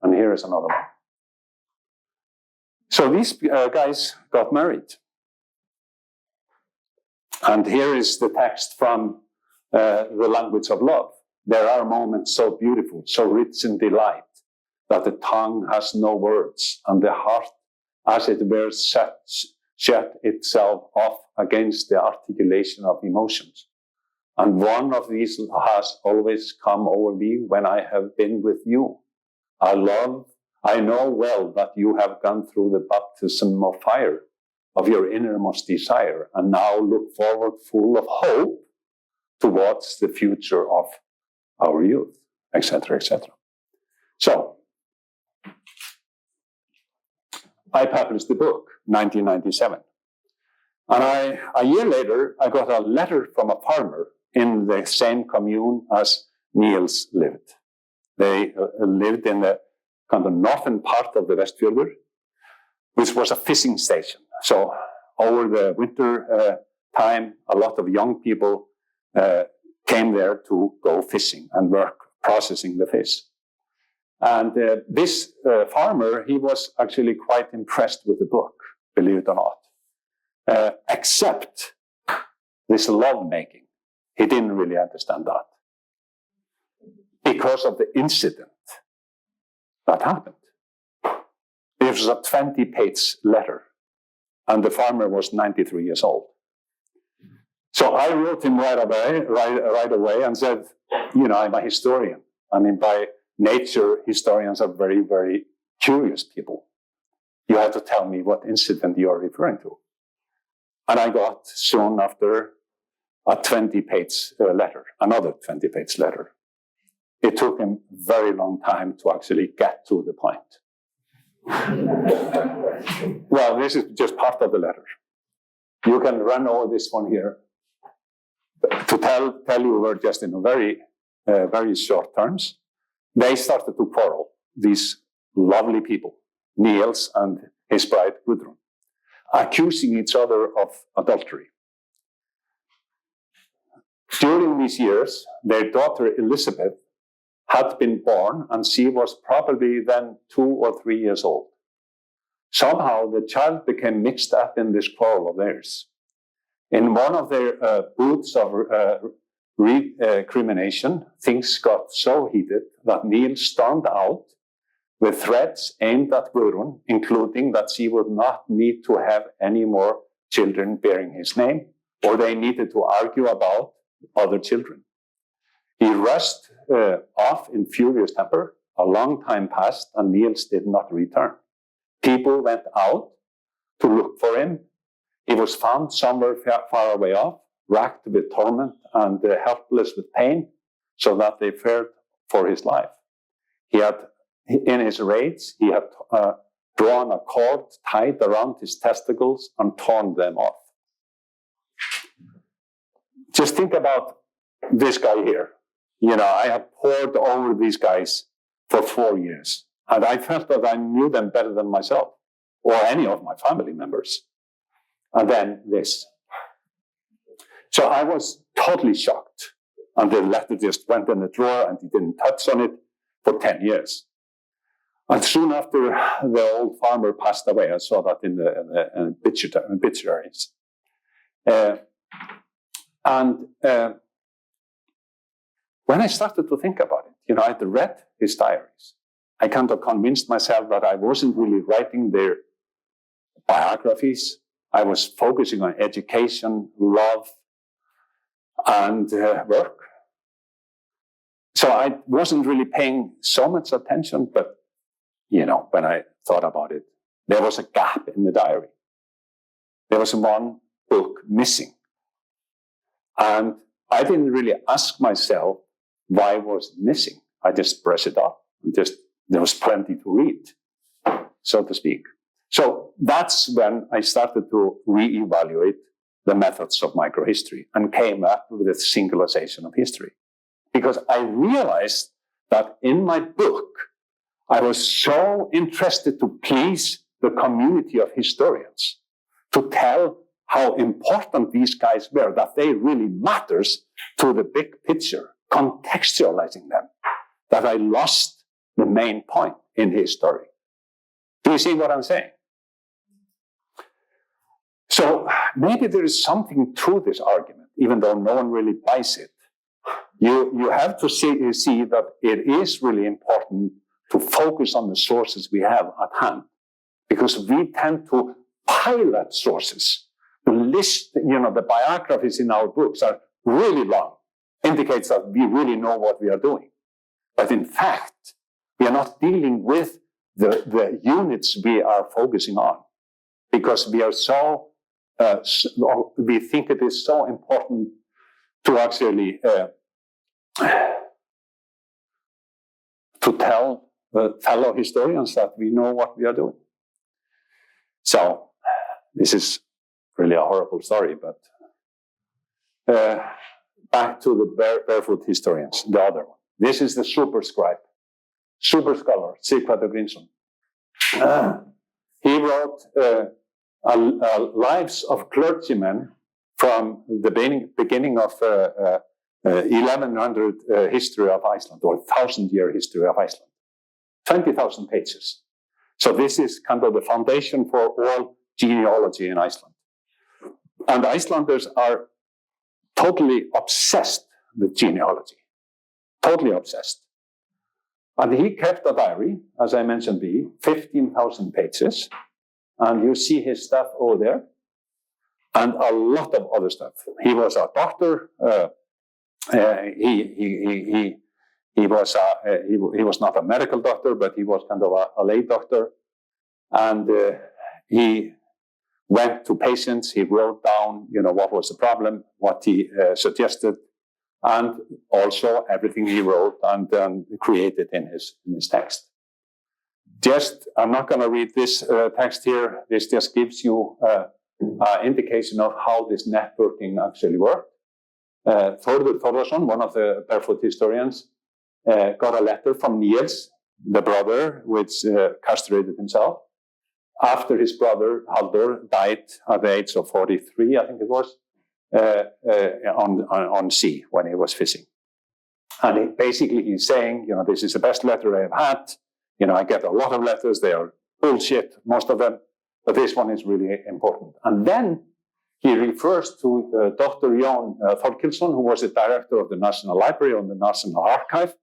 And here is another one. So these guys got married. And here is the text from the language of love. There are moments so beautiful, so rich in delight, that the tongue has no words, and the heart, as it were, shut itself off against the articulation of emotions. And one of these has always come over me when I have been with you. I know well that you have gone through the baptism of fire of your innermost desire, and now look forward full of hope towards the future of our youth, etc., etc. So, I published the book, 1997. And a year later, I got a letter from a farmer in the same commune as Niels lived. They lived in the kind of northern part of the Westfjordur, which was a fishing station. So over the winter time, a lot of young people came there to go fishing and work processing the fish. And this farmer, he was actually quite impressed with the book, believe it or not, except this love-making. He didn't really understand that because of the incident that happened. It was a 20-page letter, and the farmer was 93 years old. So I wrote him right away and said, you know, I'm a historian. I mean, by nature, historians are very, very curious people. You have to tell me what incident you are referring to. And I got, soon after, a 20-page letter, another 20-page letter. It took him a very long time to actually get to the point. Well, this is just part of the letter. You can run over this one here. To tell you we're just in a very short terms, they started to quarrel, these lovely people, Niels and his bride Gudrun, accusing each other of adultery. During these years, their daughter Elizabeth had been born, and she was probably then 2 or 3 years old. Somehow the child became mixed up in this quarrel of theirs. In one of their booths of recrimination, things got so heated that Niels stormed out with threats aimed at Guðrún, including that she would not need to have any more children bearing his name, or they needed to argue about other children. He rushed off in furious temper. A long time passed, and Niels did not return. People went out to look for him. He was found somewhere far away off, racked with torment and helpless with pain, so that they feared for his life. In his rage, he had drawn a cord tied around his testicles and torn them off. Just think about this guy here. I have pored over these guys for 4 years, and I felt that I knew them better than myself or any of my family members. And then this. So I was totally shocked, and the letter just went in the drawer and he didn't touch on it for 10 years. And soon after the old farmer passed away, I saw that in the obituaries. When I started to think about it, I had read his diaries. I kind of convinced myself that I wasn't really writing their biographies. I was focusing on education, love, and work. So I wasn't really paying so much attention, but when I thought about it, there was a gap in the diary. There was one book missing. And I didn't really ask myself why it was missing. I just pressed it up. There was plenty to read, so to speak. So that's when I started to reevaluate the methods of microhistory and came up with the singularization of history. Because I realized that in my book, I was so interested to please the community of historians, to tell how important these guys were, that they really matters to the big picture, contextualizing them, that I lost the main point in his story. Do you see what I'm saying? So maybe there is something to this argument, even though no one really buys it. You have to see that it is really important to focus on the sources we have at hand, because we tend to pilot sources. The list, the biographies in our books are really long, indicates that we really know what we are doing. But in fact, we are not dealing with the units we are focusing on, because we are we think it is so important to actually to tell fellow historians that we know what we are doing. So this is really a horrible story, but back to the Barefoot historians, the other one. This is the super scribe, super scholar, Sigurður Gylfi. He wrote lives of clergymen from the beginning of 1100 history of Iceland, or 1,000-year history of Iceland. 20,000 pages. So this is kind of the foundation for all genealogy in Iceland. And Icelanders are totally obsessed with genealogy. Totally obsessed. And he kept a diary, as I mentioned, 15,000 pages. And you see his stuff over there. And a lot of other stuff. He was a doctor. He was not a medical doctor, but he was kind of a lay doctor. And he went to patients. He wrote down, what was the problem, what he suggested, and also everything he wrote and created in his text. I'm not going to read this text here. This just gives you an indication of how this networking actually worked. Þórður Þórðarson, one of the Barefoot historians, got a letter from Niels, the brother, which castrated himself, after his brother Halldór died at the age of 43, I think it was, on sea when he was fishing. And he's saying, this is the best letter I have had. I get a lot of letters. They are bullshit, most of them, but this one is really important. And then he refers to Dr. Jón Þorkelsson, who was the director of the National Library and the National Archive,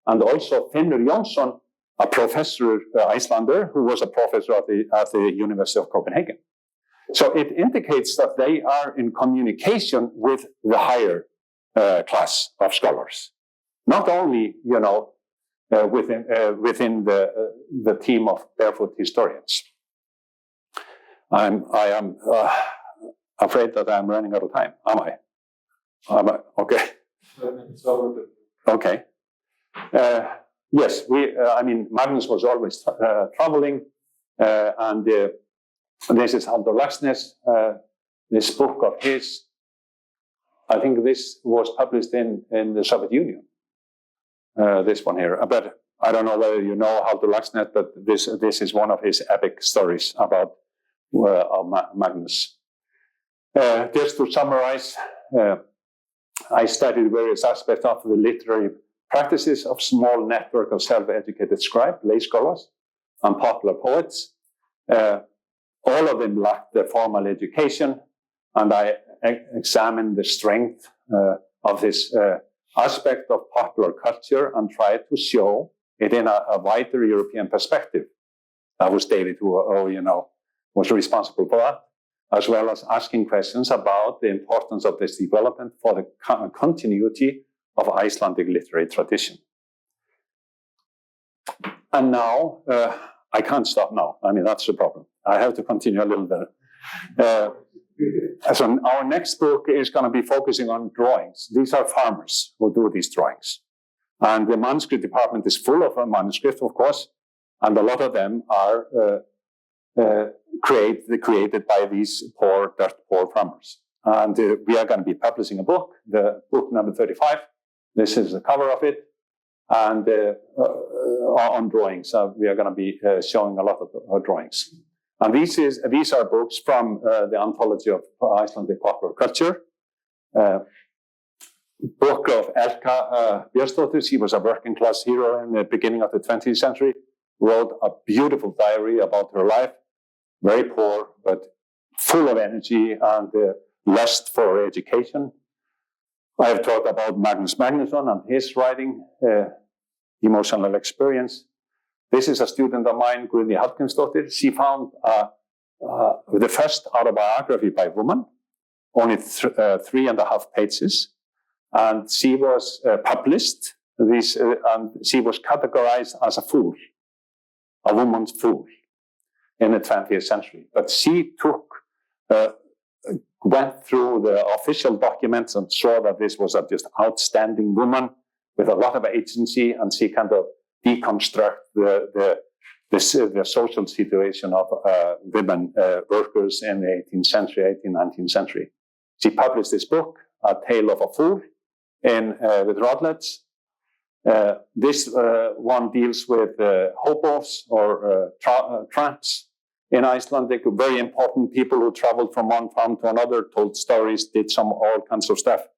and also Finnur Jónsson, a professor, Icelander, who was a professor at the University of Copenhagen. So it indicates that they are in communication with the higher class of scholars, not only, within the team of Barefoot historians. I am afraid that I'm running out of time. Am I? Okay. Okay. Yes, Magnus was always traveling, and this is Halldór Laxness. This book of his, I think this was published in the Soviet Union. This one here, but I don't know whether you know Halldór Laxness, but this is one of his epic stories about Magnus. Just to summarize, I studied various aspects of the literary practices of small network of self-educated scribe, lay scholars, and popular poets. All of them lacked the formal education, and I examined the strength of this aspect of popular culture and tried to show it in a wider European perspective. That was David who was responsible for that, as well as asking questions about the importance of this development for the continuity of Icelandic literary tradition. And now, I can't stop now. That's the problem. I have to continue a little bit. So our next book is going to be focusing on drawings. These are farmers who do these drawings. And the manuscript department is full of manuscripts, of course, and a lot of them are created by these dirt poor farmers. And we are going to be publishing a book, the book number 35. This is the cover of it. And on drawings, we are going to be showing a lot of drawings. And these are books from the Anthology of Icelandic Popular Culture. Book of Elka Björnsdóttir. She was a working class hero in the beginning of the 20th century. Wrote a beautiful diary about her life. Very poor, but full of energy and lust for education. I have talked about Magnus Magnusson and his writing, emotional experience. This is a student of mine, Guðni Hallgrímsdóttir. She found the first autobiography by a woman, only 3.5 pages. And she was published, and she was categorized as a fool, a woman's fool in the 20th century. But she went through the official documents and saw that this was a just outstanding woman with a lot of agency, and she kind of deconstruct the social situation of women workers in the 18th century, 19th century. She published this book, A Tale of a Fool, with Routledge. This one deals with hobos or tramps in Icelandic, very important people who traveled from one farm to another, told stories, did all kinds of stuff.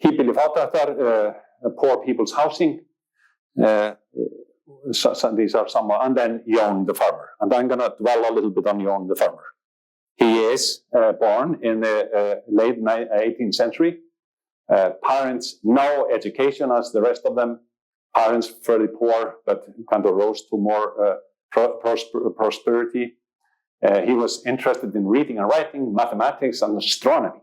Híbýli fátæktar, poor people's housing. So these are some, and then Jón the farmer. And I'm going to dwell a little bit on Jón the farmer. He is born in the late 18th century. Parents, no education as the rest of them. Parents fairly poor, but kind of rose to more prosperity. He was interested in reading and writing, mathematics, and astronomy.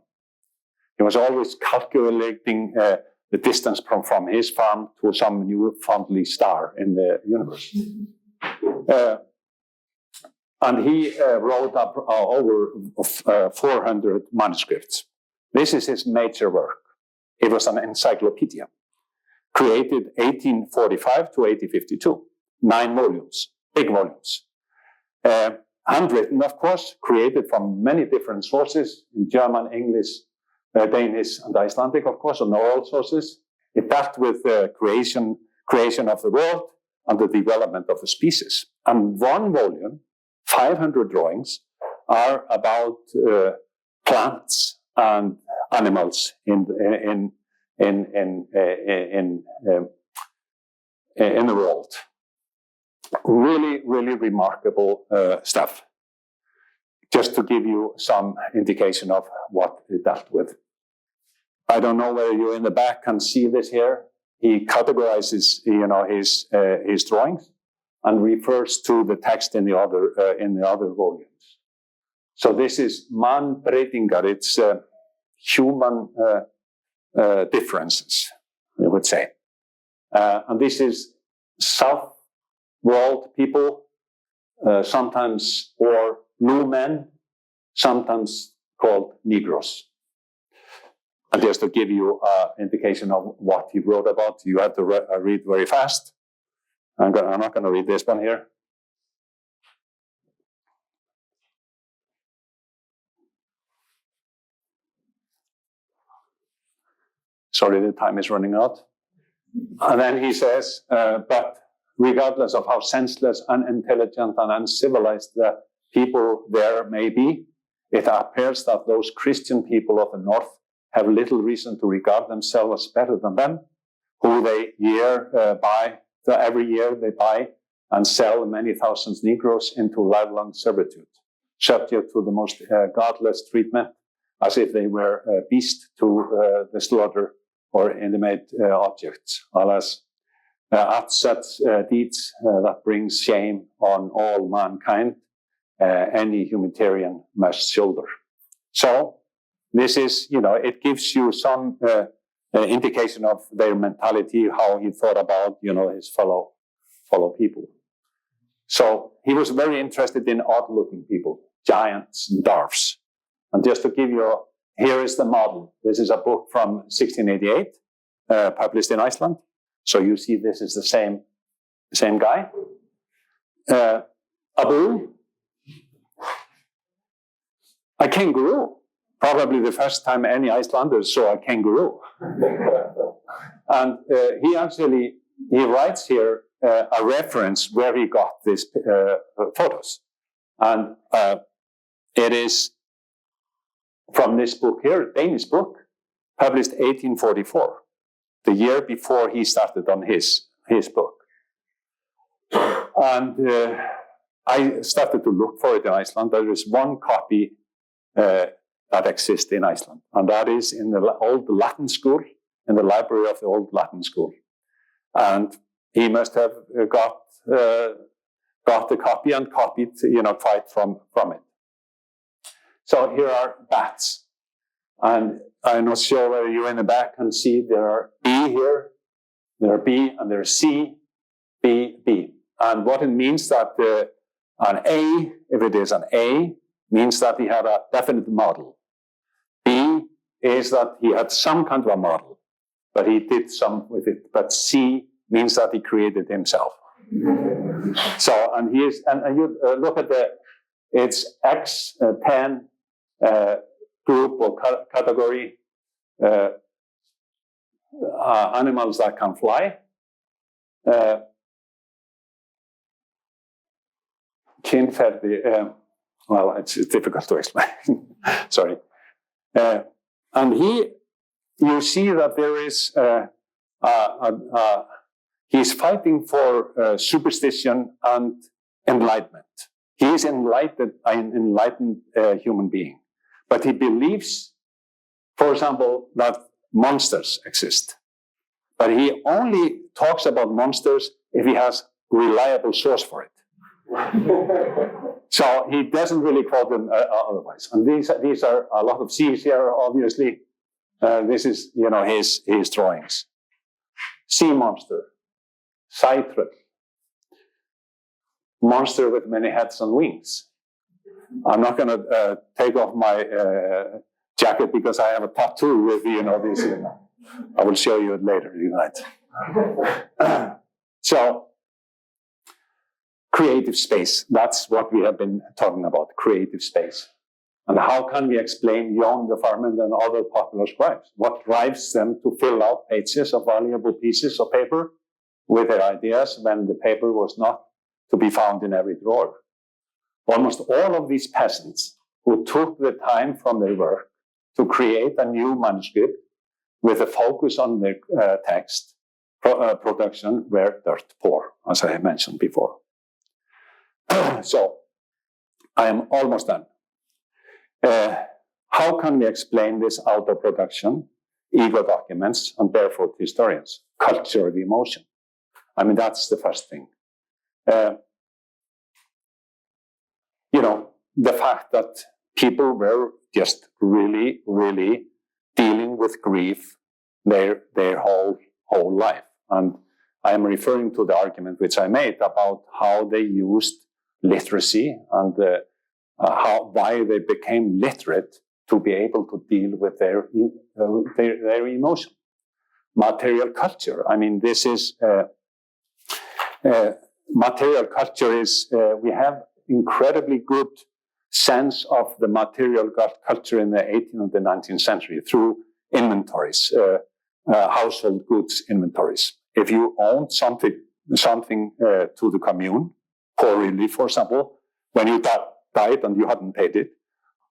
He was always calculating the distance from his farm to some Newfoundland star in the universe. And he wrote up over 400 manuscripts. This is his major work. It was an encyclopedia, created 1845 to 1852, 9 volumes, big volumes. Handwritten, of course, created from many different sources, in German, English, Danish, and Icelandic, of course, and oral sources. It dealt with the creation of the world and the development of the species. And one volume, 500 drawings, are about plants and animals in the world. Really, really remarkable stuff. just to give you some indication of what it dealt with. I don't know whether you in the back can see this here. He categorizes, his drawings and refers to the text in the other volumes. So this is mannbreytingar. It's human differences, we would say. And this is South World people, sometimes, or blue men, sometimes called Negroes. And just to give you an indication of what he wrote about, you have to read very fast. I'm not going to read this one here. Sorry, the time is running out. And then he says, but regardless of how senseless, unintelligent, and uncivilized the people there may be, it appears that those Christian people of the North have little reason to regard themselves as better than them, who they every year they buy and sell many thousands Negroes into lifelong servitude, subject to the most godless treatment, as if they were beasts to the slaughter or inanimate objects, alas, at such deeds that bring shame on all mankind, any humanitarian must shoulder. So this is, it gives you some indication of their mentality, how he thought about, his fellow people. So he was very interested in odd-looking people, giants and dwarfs. And just to give you, here is the model. This is a book from 1688, published in Iceland. So you see this is the same guy. A bull, a kangaroo. Probably the first time any Icelanders saw a kangaroo. And he writes here a reference where he got these photos. And it is from this book here, Danish book, published 1844, the year before he started on his book. And I started to look for it in Iceland. There is one copy that exists in Iceland, and that is in the old Latin school, in the library of the old Latin school. And he must have got the copy and copied, quite from it. So here are bats, and I'm not sure whether you in the back can see there are B here, there are B, and there are C, B, B. And what it means that an A, if it is an A, means that he had a definite model. B is that he had some kind of a model, but he did some with it. But C means that he created himself. So, and you look at it's X10 group or category, animals that can fly. Kynferði, well, it's difficult to explain. Sorry. And you see that there is, he's fighting for superstition and enlightenment. He is an enlightened human being. But he believes, for example, that monsters exist. But he only talks about monsters if he has reliable source for it. So he doesn't really quote them otherwise. And these are a lot of C's here, obviously. This is, his drawings. Sea monster, Sætröll, monster with many heads and wings. I'm not going to take off my jacket because I have a tattoo with, this. I will show you it later tonight. So, creative space. That's what we have been talking about, creative space. And how can we explain Jón the Farmer and other popular scribes? What drives them to fill out pages of valuable pieces of paper with their ideas when the paper was not to be found in every drawer? Almost all of these peasants who took the time from their work to create a new manuscript with a focus on their text production were dirt poor, as I mentioned before. So, I am almost done. How can we explain this auto-production, ego documents, and Barefoot historians? Culture of emotion. I mean, that's the first thing. The fact that people were just really, really dealing with grief their whole life. And I am referring to the argument which I made about how they used literacy and why they became literate to be able to deal with their emotion. Material culture. I mean, this is material culture is we have incredibly good sense of the material culture in the 18th and the 19th century through inventories, household goods inventories. If you owned something to the commune, poor relief, for example, when you died and you hadn't paid it,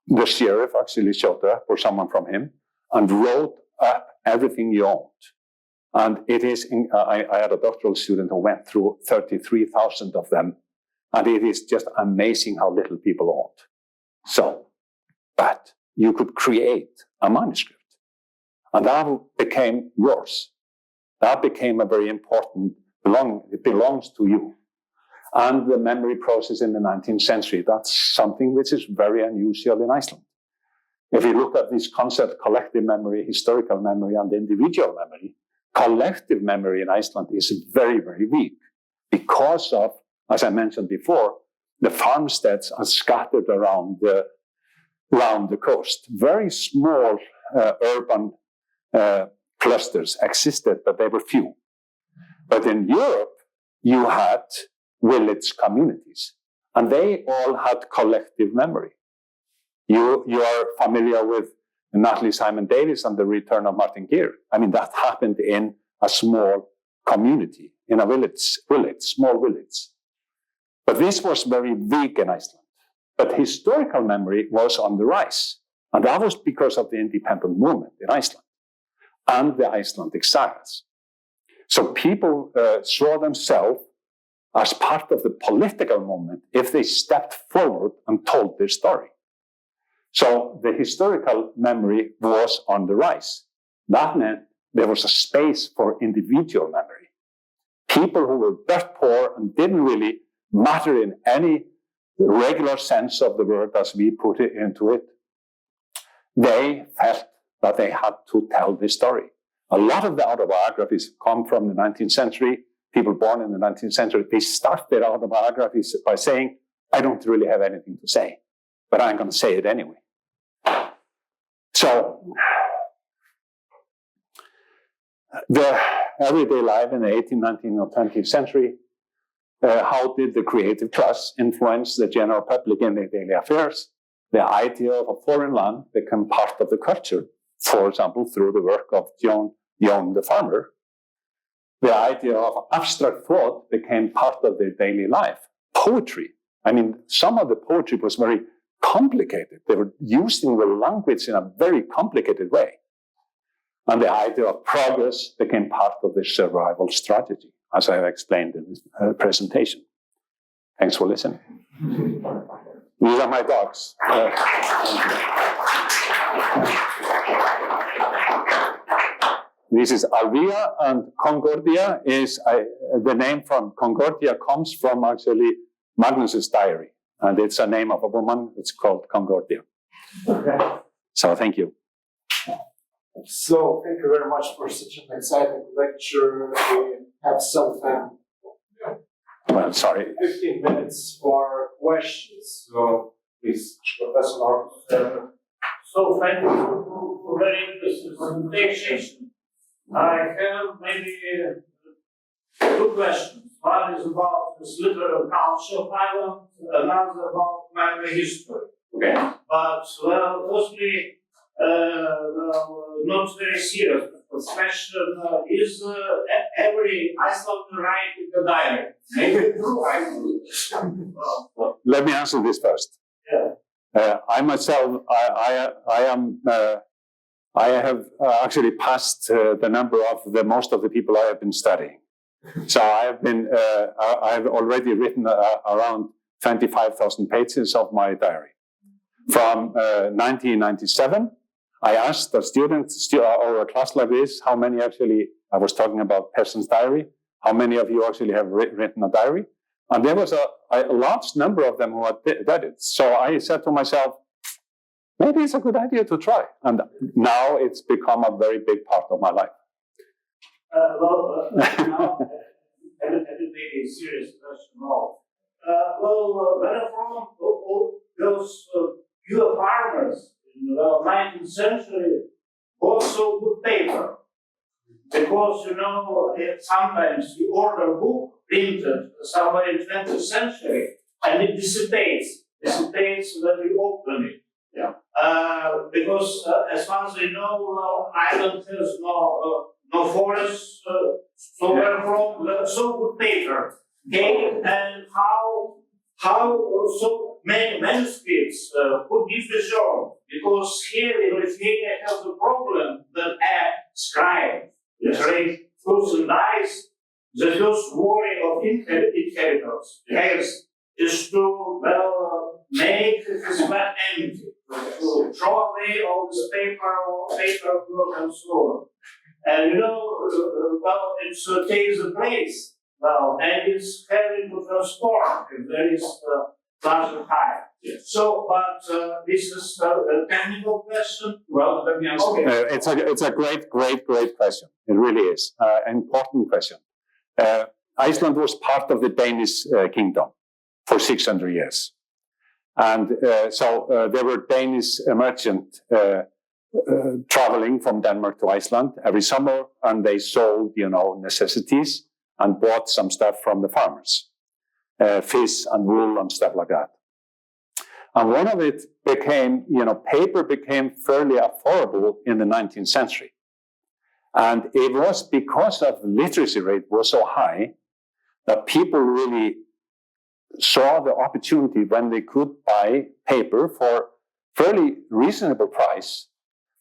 the sheriff actually showed up, or someone from him, and wrote up everything you owned. And it is, I had a doctoral student who went through 33,000 of them, and it is just amazing how little people owned. So, but you could create a manuscript, and that became yours. That became a very important, it belongs to you. And the memory process in the 19th century, that's something which is very unusual in Iceland. If you look at this concept, collective memory, historical memory, and individual memory, collective memory in Iceland is very, very weak because of, as I mentioned before, the farmsteads are scattered around the coast. Very small urban clusters existed, but they were few. But in Europe, you had village communities, and they all had collective memory. You are familiar with Natalie Simon Davis and the Return of Martin Gere. I mean, that happened in a small community, in a small village. But this was very weak in Iceland. But historical memory was on the rise. And that was because of the independent movement in Iceland and the Icelandic sagas. So people saw themselves as part of the political movement if they stepped forward and told their story. So the historical memory was on the rise. That meant there was a space for individual memory. People who were dirt poor and didn't really matter in any regular sense of the word as we put it into it, they felt that they had to tell this story. A lot of the autobiographies come from the 19th century. People born in the 19th century, they start their autobiographies by saying, I don't really have anything to say, but I'm going to say it anyway. So, the everyday life in the 18th, 19th, or 20th century, how did the creative class influence the general public in their daily affairs? The idea of a foreign land became part of the culture, for example, through the work of John the farmer. The idea of abstract thought became part of their daily life. Poetry. I mean, some of the poetry was very complicated. They were using the language in a very complicated way. And the idea of progress became part of their survival strategy, as I have explained in this presentation. Thanks for listening. These are my dogs. This is Alvia, and Concordia is, the name from Concordia comes from actually Magnus's diary. And it's a name of a woman, it's called Concordia. Okay. So thank you. So thank you very much for such an exciting lecture. We have some time. Well, sorry. 15 minutes for questions. So please, Professor Marcus. So thank you for very interesting presentation. I have maybe two questions. One is about this literal culture of Ireland, another about microhistory. Okay. But, well, mostly not very serious. The question is every Icelander writing a diary? Maybe true. Let me answer this first. Yeah. I myself, I have actually passed the number of most of the people I have been studying. So I have already written around 25,000 pages of my diary. From 1997, I asked the students or a class like this, how many actually, I was talking about peasant's diary, how many of you actually have written a diary? And there was a large number of them who had done it. So I said to myself, maybe it's a good idea to try. And now it's become a very big part of my life. Now, I didn't make a serious question at all. Where I'm from, those pure farmers in the 19th century bought so good paper. Because, sometimes you order a book printed somewhere in 20th century and it dissipates when you open it. Yeah. Because as far as we know, Ireland has no forests, so we're from so good paper. Okay, and how so many manuscripts could be preserved? Because here in Lithuania has the problem that a scribe, trade fruits and dyes, the first worry of inheritors is to make his flat empty, to throw away all this paper work and so on. And it takes the place. And it's having to transform if there is larger high. Yes. So, but this is a technical question. Well, let me answer. Okay. It's a great question. It really is an important question. Iceland was part of the Danish kingdom for 600 years. And so there were Danish merchants traveling from Denmark to Iceland every summer, and they sold, necessities and bought some stuff from the farmers, fish and wool and stuff like that. And one of it became, paper became fairly affordable in the 19th century. And it was because of the literacy rate was so high that people really saw the opportunity when they could buy paper for fairly reasonable price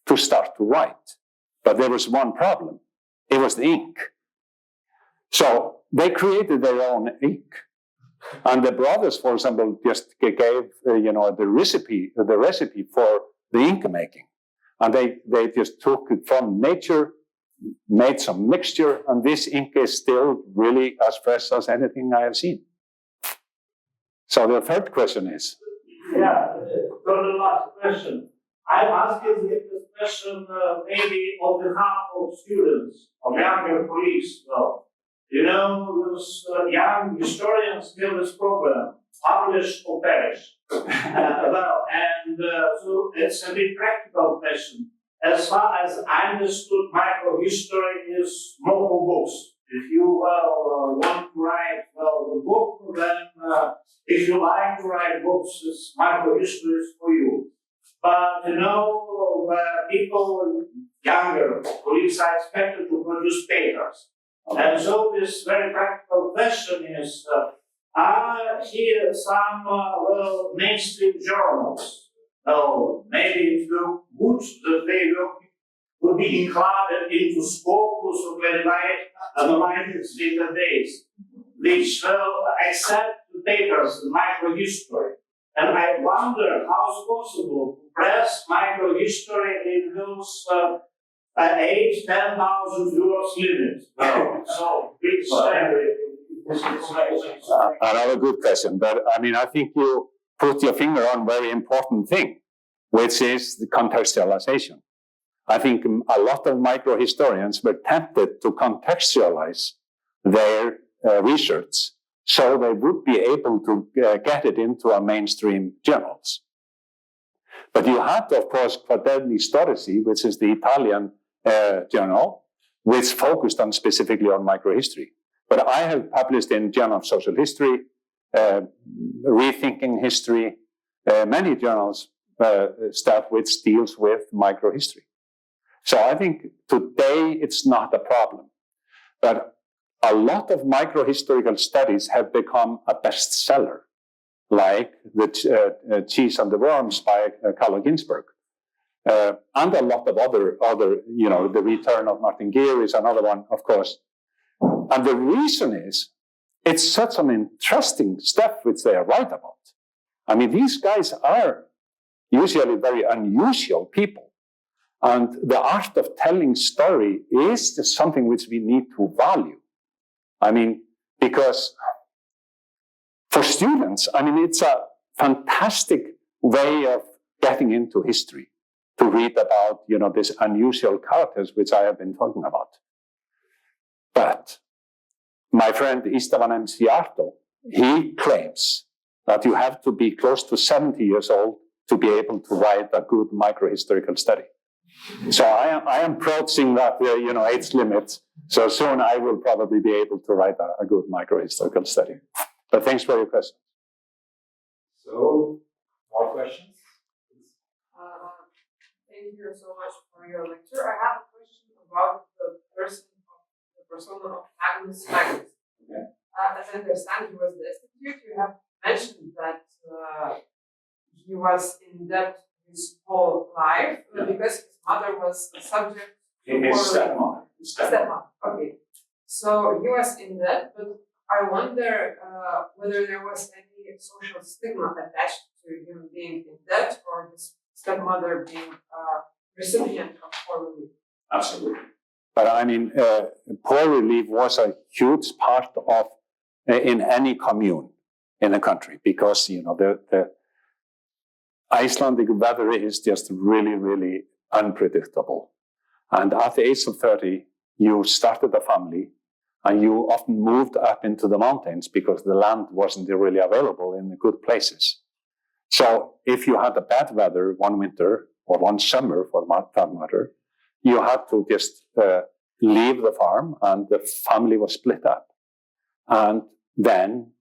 to start to write. But there was one problem. It was the ink. So they created their own ink. And the brothers, for example, just gave, the recipe for the ink making. And they just took it from nature, made some mixture, and this ink is still really as fresh as anything I have seen. So the third question is? Yeah, for the last question. I'm asking this question maybe on behalf of students, of younger colleagues. Those young historians have this program, publish or perish. So it's a bit practical question. As far as I understood, microhistory is multiple books. If you want to write the book, then if you like to write books, microhistory is for you. But people, younger colleagues are expected to produce papers. And so this very practical question is, are here some mainstream journals? Maybe it will good that they will be included into Scopus or Analytics database, which will accept the papers, the microhistory. And I wonder how it's possible to press microhistory in those 8,000-10,000 euros limit. So, please another good question, but I think you put your finger on a very important thing, which is the contextualization. I think a lot of microhistorians were tempted to contextualize their research so they would be able to get it into our mainstream journals. But you had, of course, Quaderni Storici, which is the Italian journal, which focused on specifically on microhistory. But I have published in Journal of Social History, Rethinking History, many journals, stuff which deals with microhistory. So I think today it's not a problem. But a lot of microhistorical studies have become a bestseller, like the Cheese and the Worms by Carlo Ginzburg. And a lot of other, The Return of Martin Gear is another one, of course. And the reason is, it's such an interesting stuff which they are right about. These guys are usually very unusual people. And the art of telling story is something which we need to value. I mean, because for students, I mean, it's a fantastic way of getting into history, to read about, these unusual characters which I have been talking about. But my friend István M. Szijártó, he claims that you have to be close to 70 years old to be able to write a good microhistorical study. So I am approaching that, age limit. So soon I will probably be able to write a good microhistorical study. But thanks for your question. So, more questions? Thank you so much for your lecture. I have a question about the persona of Magnus. Okay. As I understand, he was destitute. You have mentioned that he was in debt his whole life because his mother was subject to His stepmother. Stepmother. Okay. So he was in debt, but I wonder whether there was any social stigma attached to him being in debt or his stepmother being recipient of poor relief. Absolutely. But I mean, poor relief was a huge part of in any commune in the country because the Icelandic weather is just really, really unpredictable. And at the age of 30, you started a family and you often moved up into the mountains because the land wasn't really available in the good places. So if you had a bad weather one winter or one summer for that matter, you had to just leave the farm and the family was split up. And then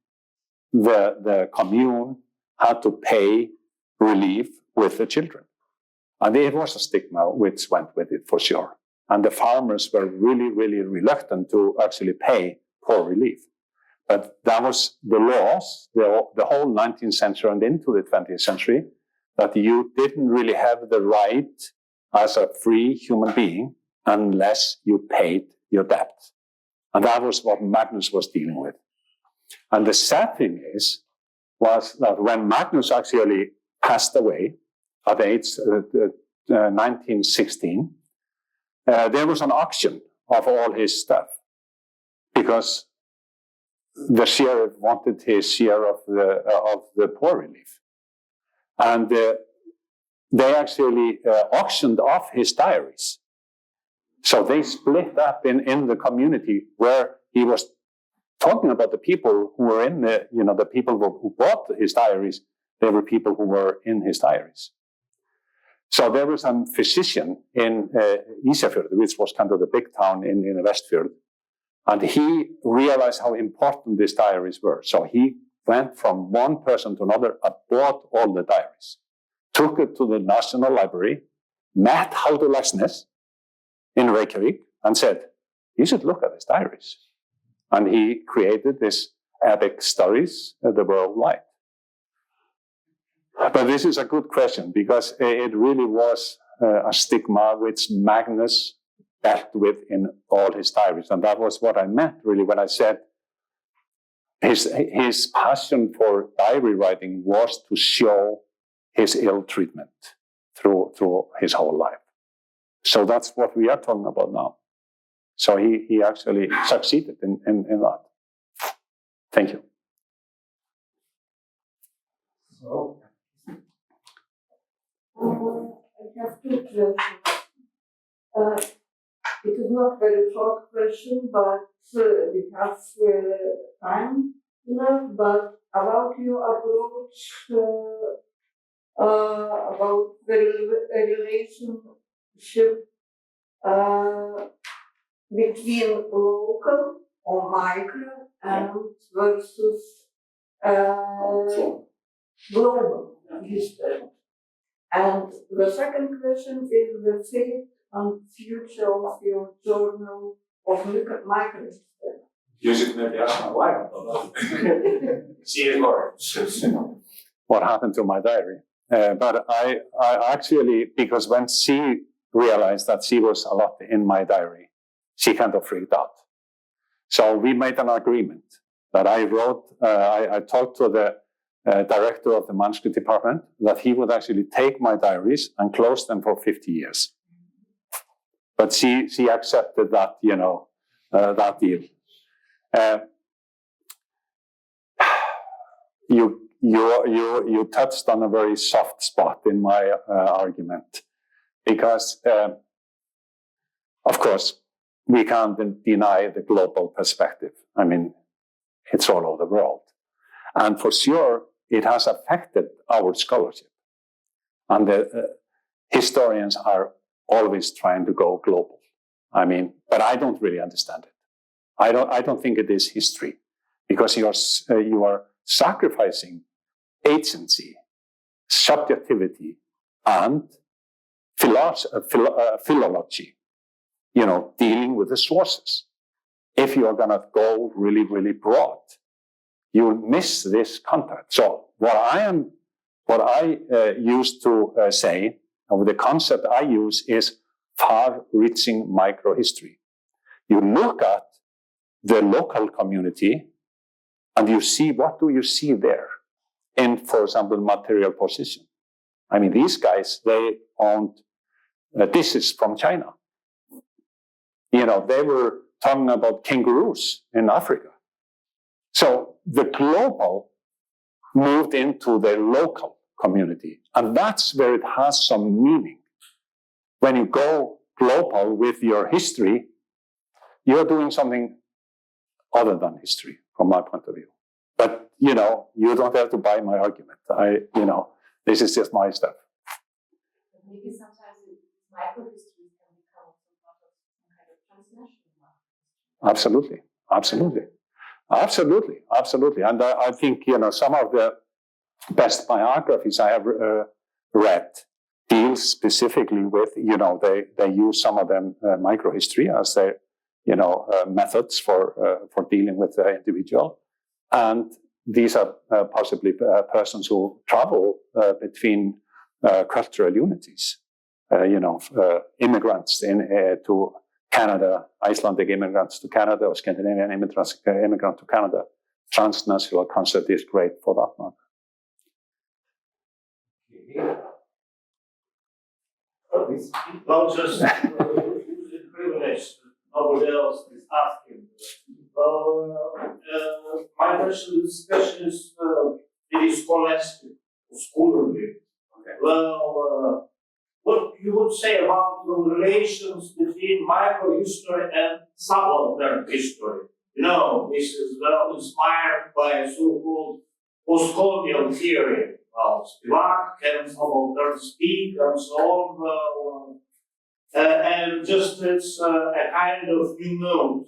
the commune had to pay relief with the children. And there was a stigma which went with it for sure. And the farmers were really, really reluctant to actually pay poor relief. But that was the laws, the whole 19th century and into the 20th century, that you didn't really have the right as a free human being unless you paid your debt. And that was what Magnus was dealing with. And the sad thing was that when Magnus actually passed away at age 1916, there was an auction of all his stuff because the sheriff wanted his share of the poor relief. And they actually auctioned off his diaries. So they split up in the community where he was talking about the people who were in the people who bought his diaries. They were people who were in his diaries. So there was a physician in Ísafjörður, which was kind of the big town in the Westfjord, and he realized how important these diaries were. So he went from one person to another and bought all the diaries, took it to the National Library, met Halldór Laxness in Reykjavik, and said, "You should look at his diaries." And he created this epic stories the world liked. But this is a good question because it really was a stigma which Magnus dealt with in all his diaries. And that was what I meant really when I said his passion for diary writing was to show his ill treatment through his whole life. So that's what we are talking about now. So he actually succeeded in that. Thank you. So, I have two questions. It is not very short question, but we have time enough. But about your approach about the relationship between local or micro and versus global history. And the second question is the fate and future of your journal of microhistory. You should maybe ask my wife about that. She is more. What happened to my diary? But I actually, because when she realized that she was a lot in my diary, she kind of freaked out. So we made an agreement that I wrote, I talked to director of the manuscript department, that he would actually take my diaries and close them for 50 years. But she accepted that, that deal. You touched on a very soft spot in my argument, because, of course, we can't deny the global perspective. I mean, it's all over the world. And for sure, it has affected our scholarship. And the historians are always trying to go global. I mean, but I don't really understand it. I don't think it is history, because you are sacrificing agency, subjectivity, and philology, dealing with the sources. If you are going to go really, really broad, you will miss this contact. So what I used to say, or the concept I use, is far-reaching microhistory. You look at the local community and you see, what do you see there in, for example, material position? I mean, these guys, they owned dishes from China. They were talking about kangaroos in Africa. So the global moved into the local community, and that's where it has some meaning. When you go global with your history, you're doing something other than history, from my point of view. But, you don't have to buy my argument. This is just my stuff. Maybe sometimes microhistory can become some kind of transnational. Absolutely. And I think, some of the best biographies I have read deal specifically with, they use some of them microhistory as their, methods for dealing with the individual. And these are possibly persons who travel between cultural unities, immigrants to Canada, Icelandic immigrants to Canada, or Scandinavian immigrant to Canada. Transnational concept is great for that matter. Well, just privilege. Nobody else is asking. Well, my question is, it is scholastic, scholarly. Okay. Well, what you would say about the relations between microhistory and subaltern history? This is well inspired by so-called post-colonial theory. Well, Spivak, can subaltern speak, and so on. And just it's a kind of new mode.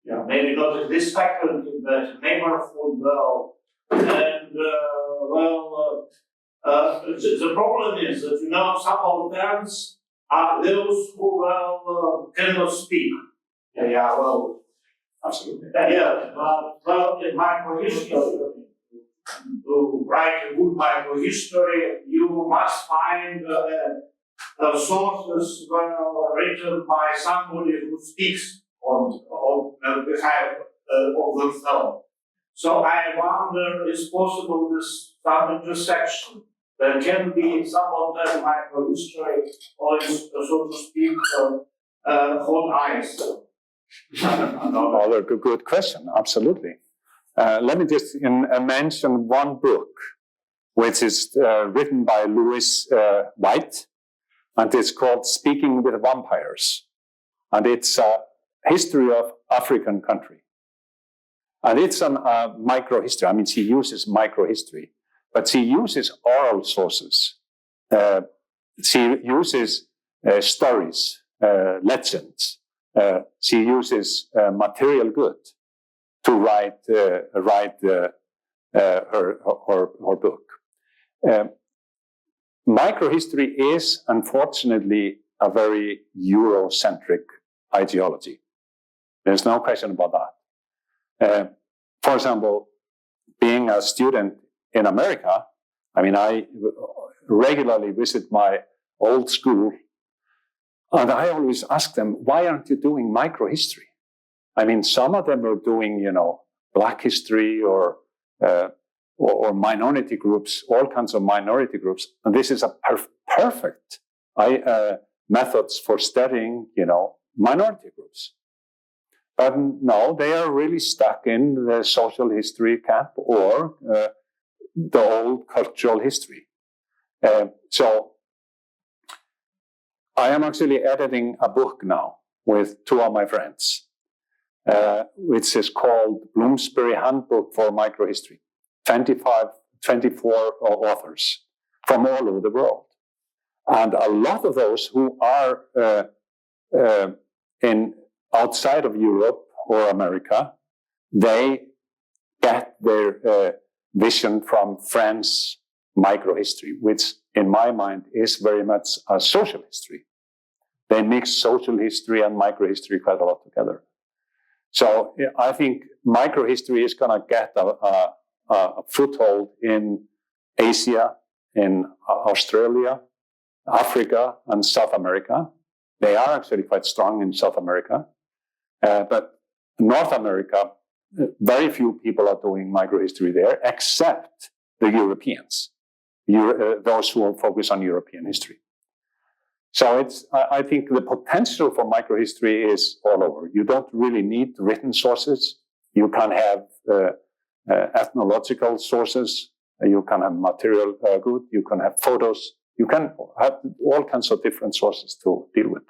Yeah, maybe not in this faculty, but neighborhood. Well, and the problem is that subalterns are those who cannot speak. Yeah, well, absolutely. Yeah, but in microhistory, to write a good microhistory, you must find sources written by somebody who speaks on behalf of themselves. So I wonder, is possible this some intersection? There can be subaltern microhistory, or so to speak, hot ice. Another good question, absolutely. Let me just mention one book, which is written by Louis White, and it's called Speaking with Vampires. And it's a history of African country. And it's a microhistory. I mean, she uses microhistory, but she uses oral sources. She uses stories, legends. She uses material good to write her book. Microhistory is, unfortunately, a very Eurocentric ideology. There's no question about that. For example, being a student in America, I mean, I regularly visit my old school, and I always ask them, why aren't you doing microhistory? I mean, some of them are doing, Black history or or minority groups, all kinds of minority groups. And this is a perfect methods for studying, minority groups. But no, they are really stuck in the social history camp or the old cultural history. So I am actually editing a book now with two of my friends, which is called Bloomsbury Handbook for Microhistory. 24 authors from all over the world. And a lot of those who are outside of Europe or America, they get their vision from French microhistory, which in my mind is very much a social history. They mix social history and microhistory quite a lot together. So I think microhistory is going to get a foothold in Asia, in Australia, Africa, and South America. They are actually quite strong in South America. But North America, very few people are doing microhistory there, except the Europeans, those who focus on European history. So I think the potential for microhistory is all over. You don't really need written sources. You can have ethnological sources. You can have material good. You can have photos. You can have all kinds of different sources to deal with.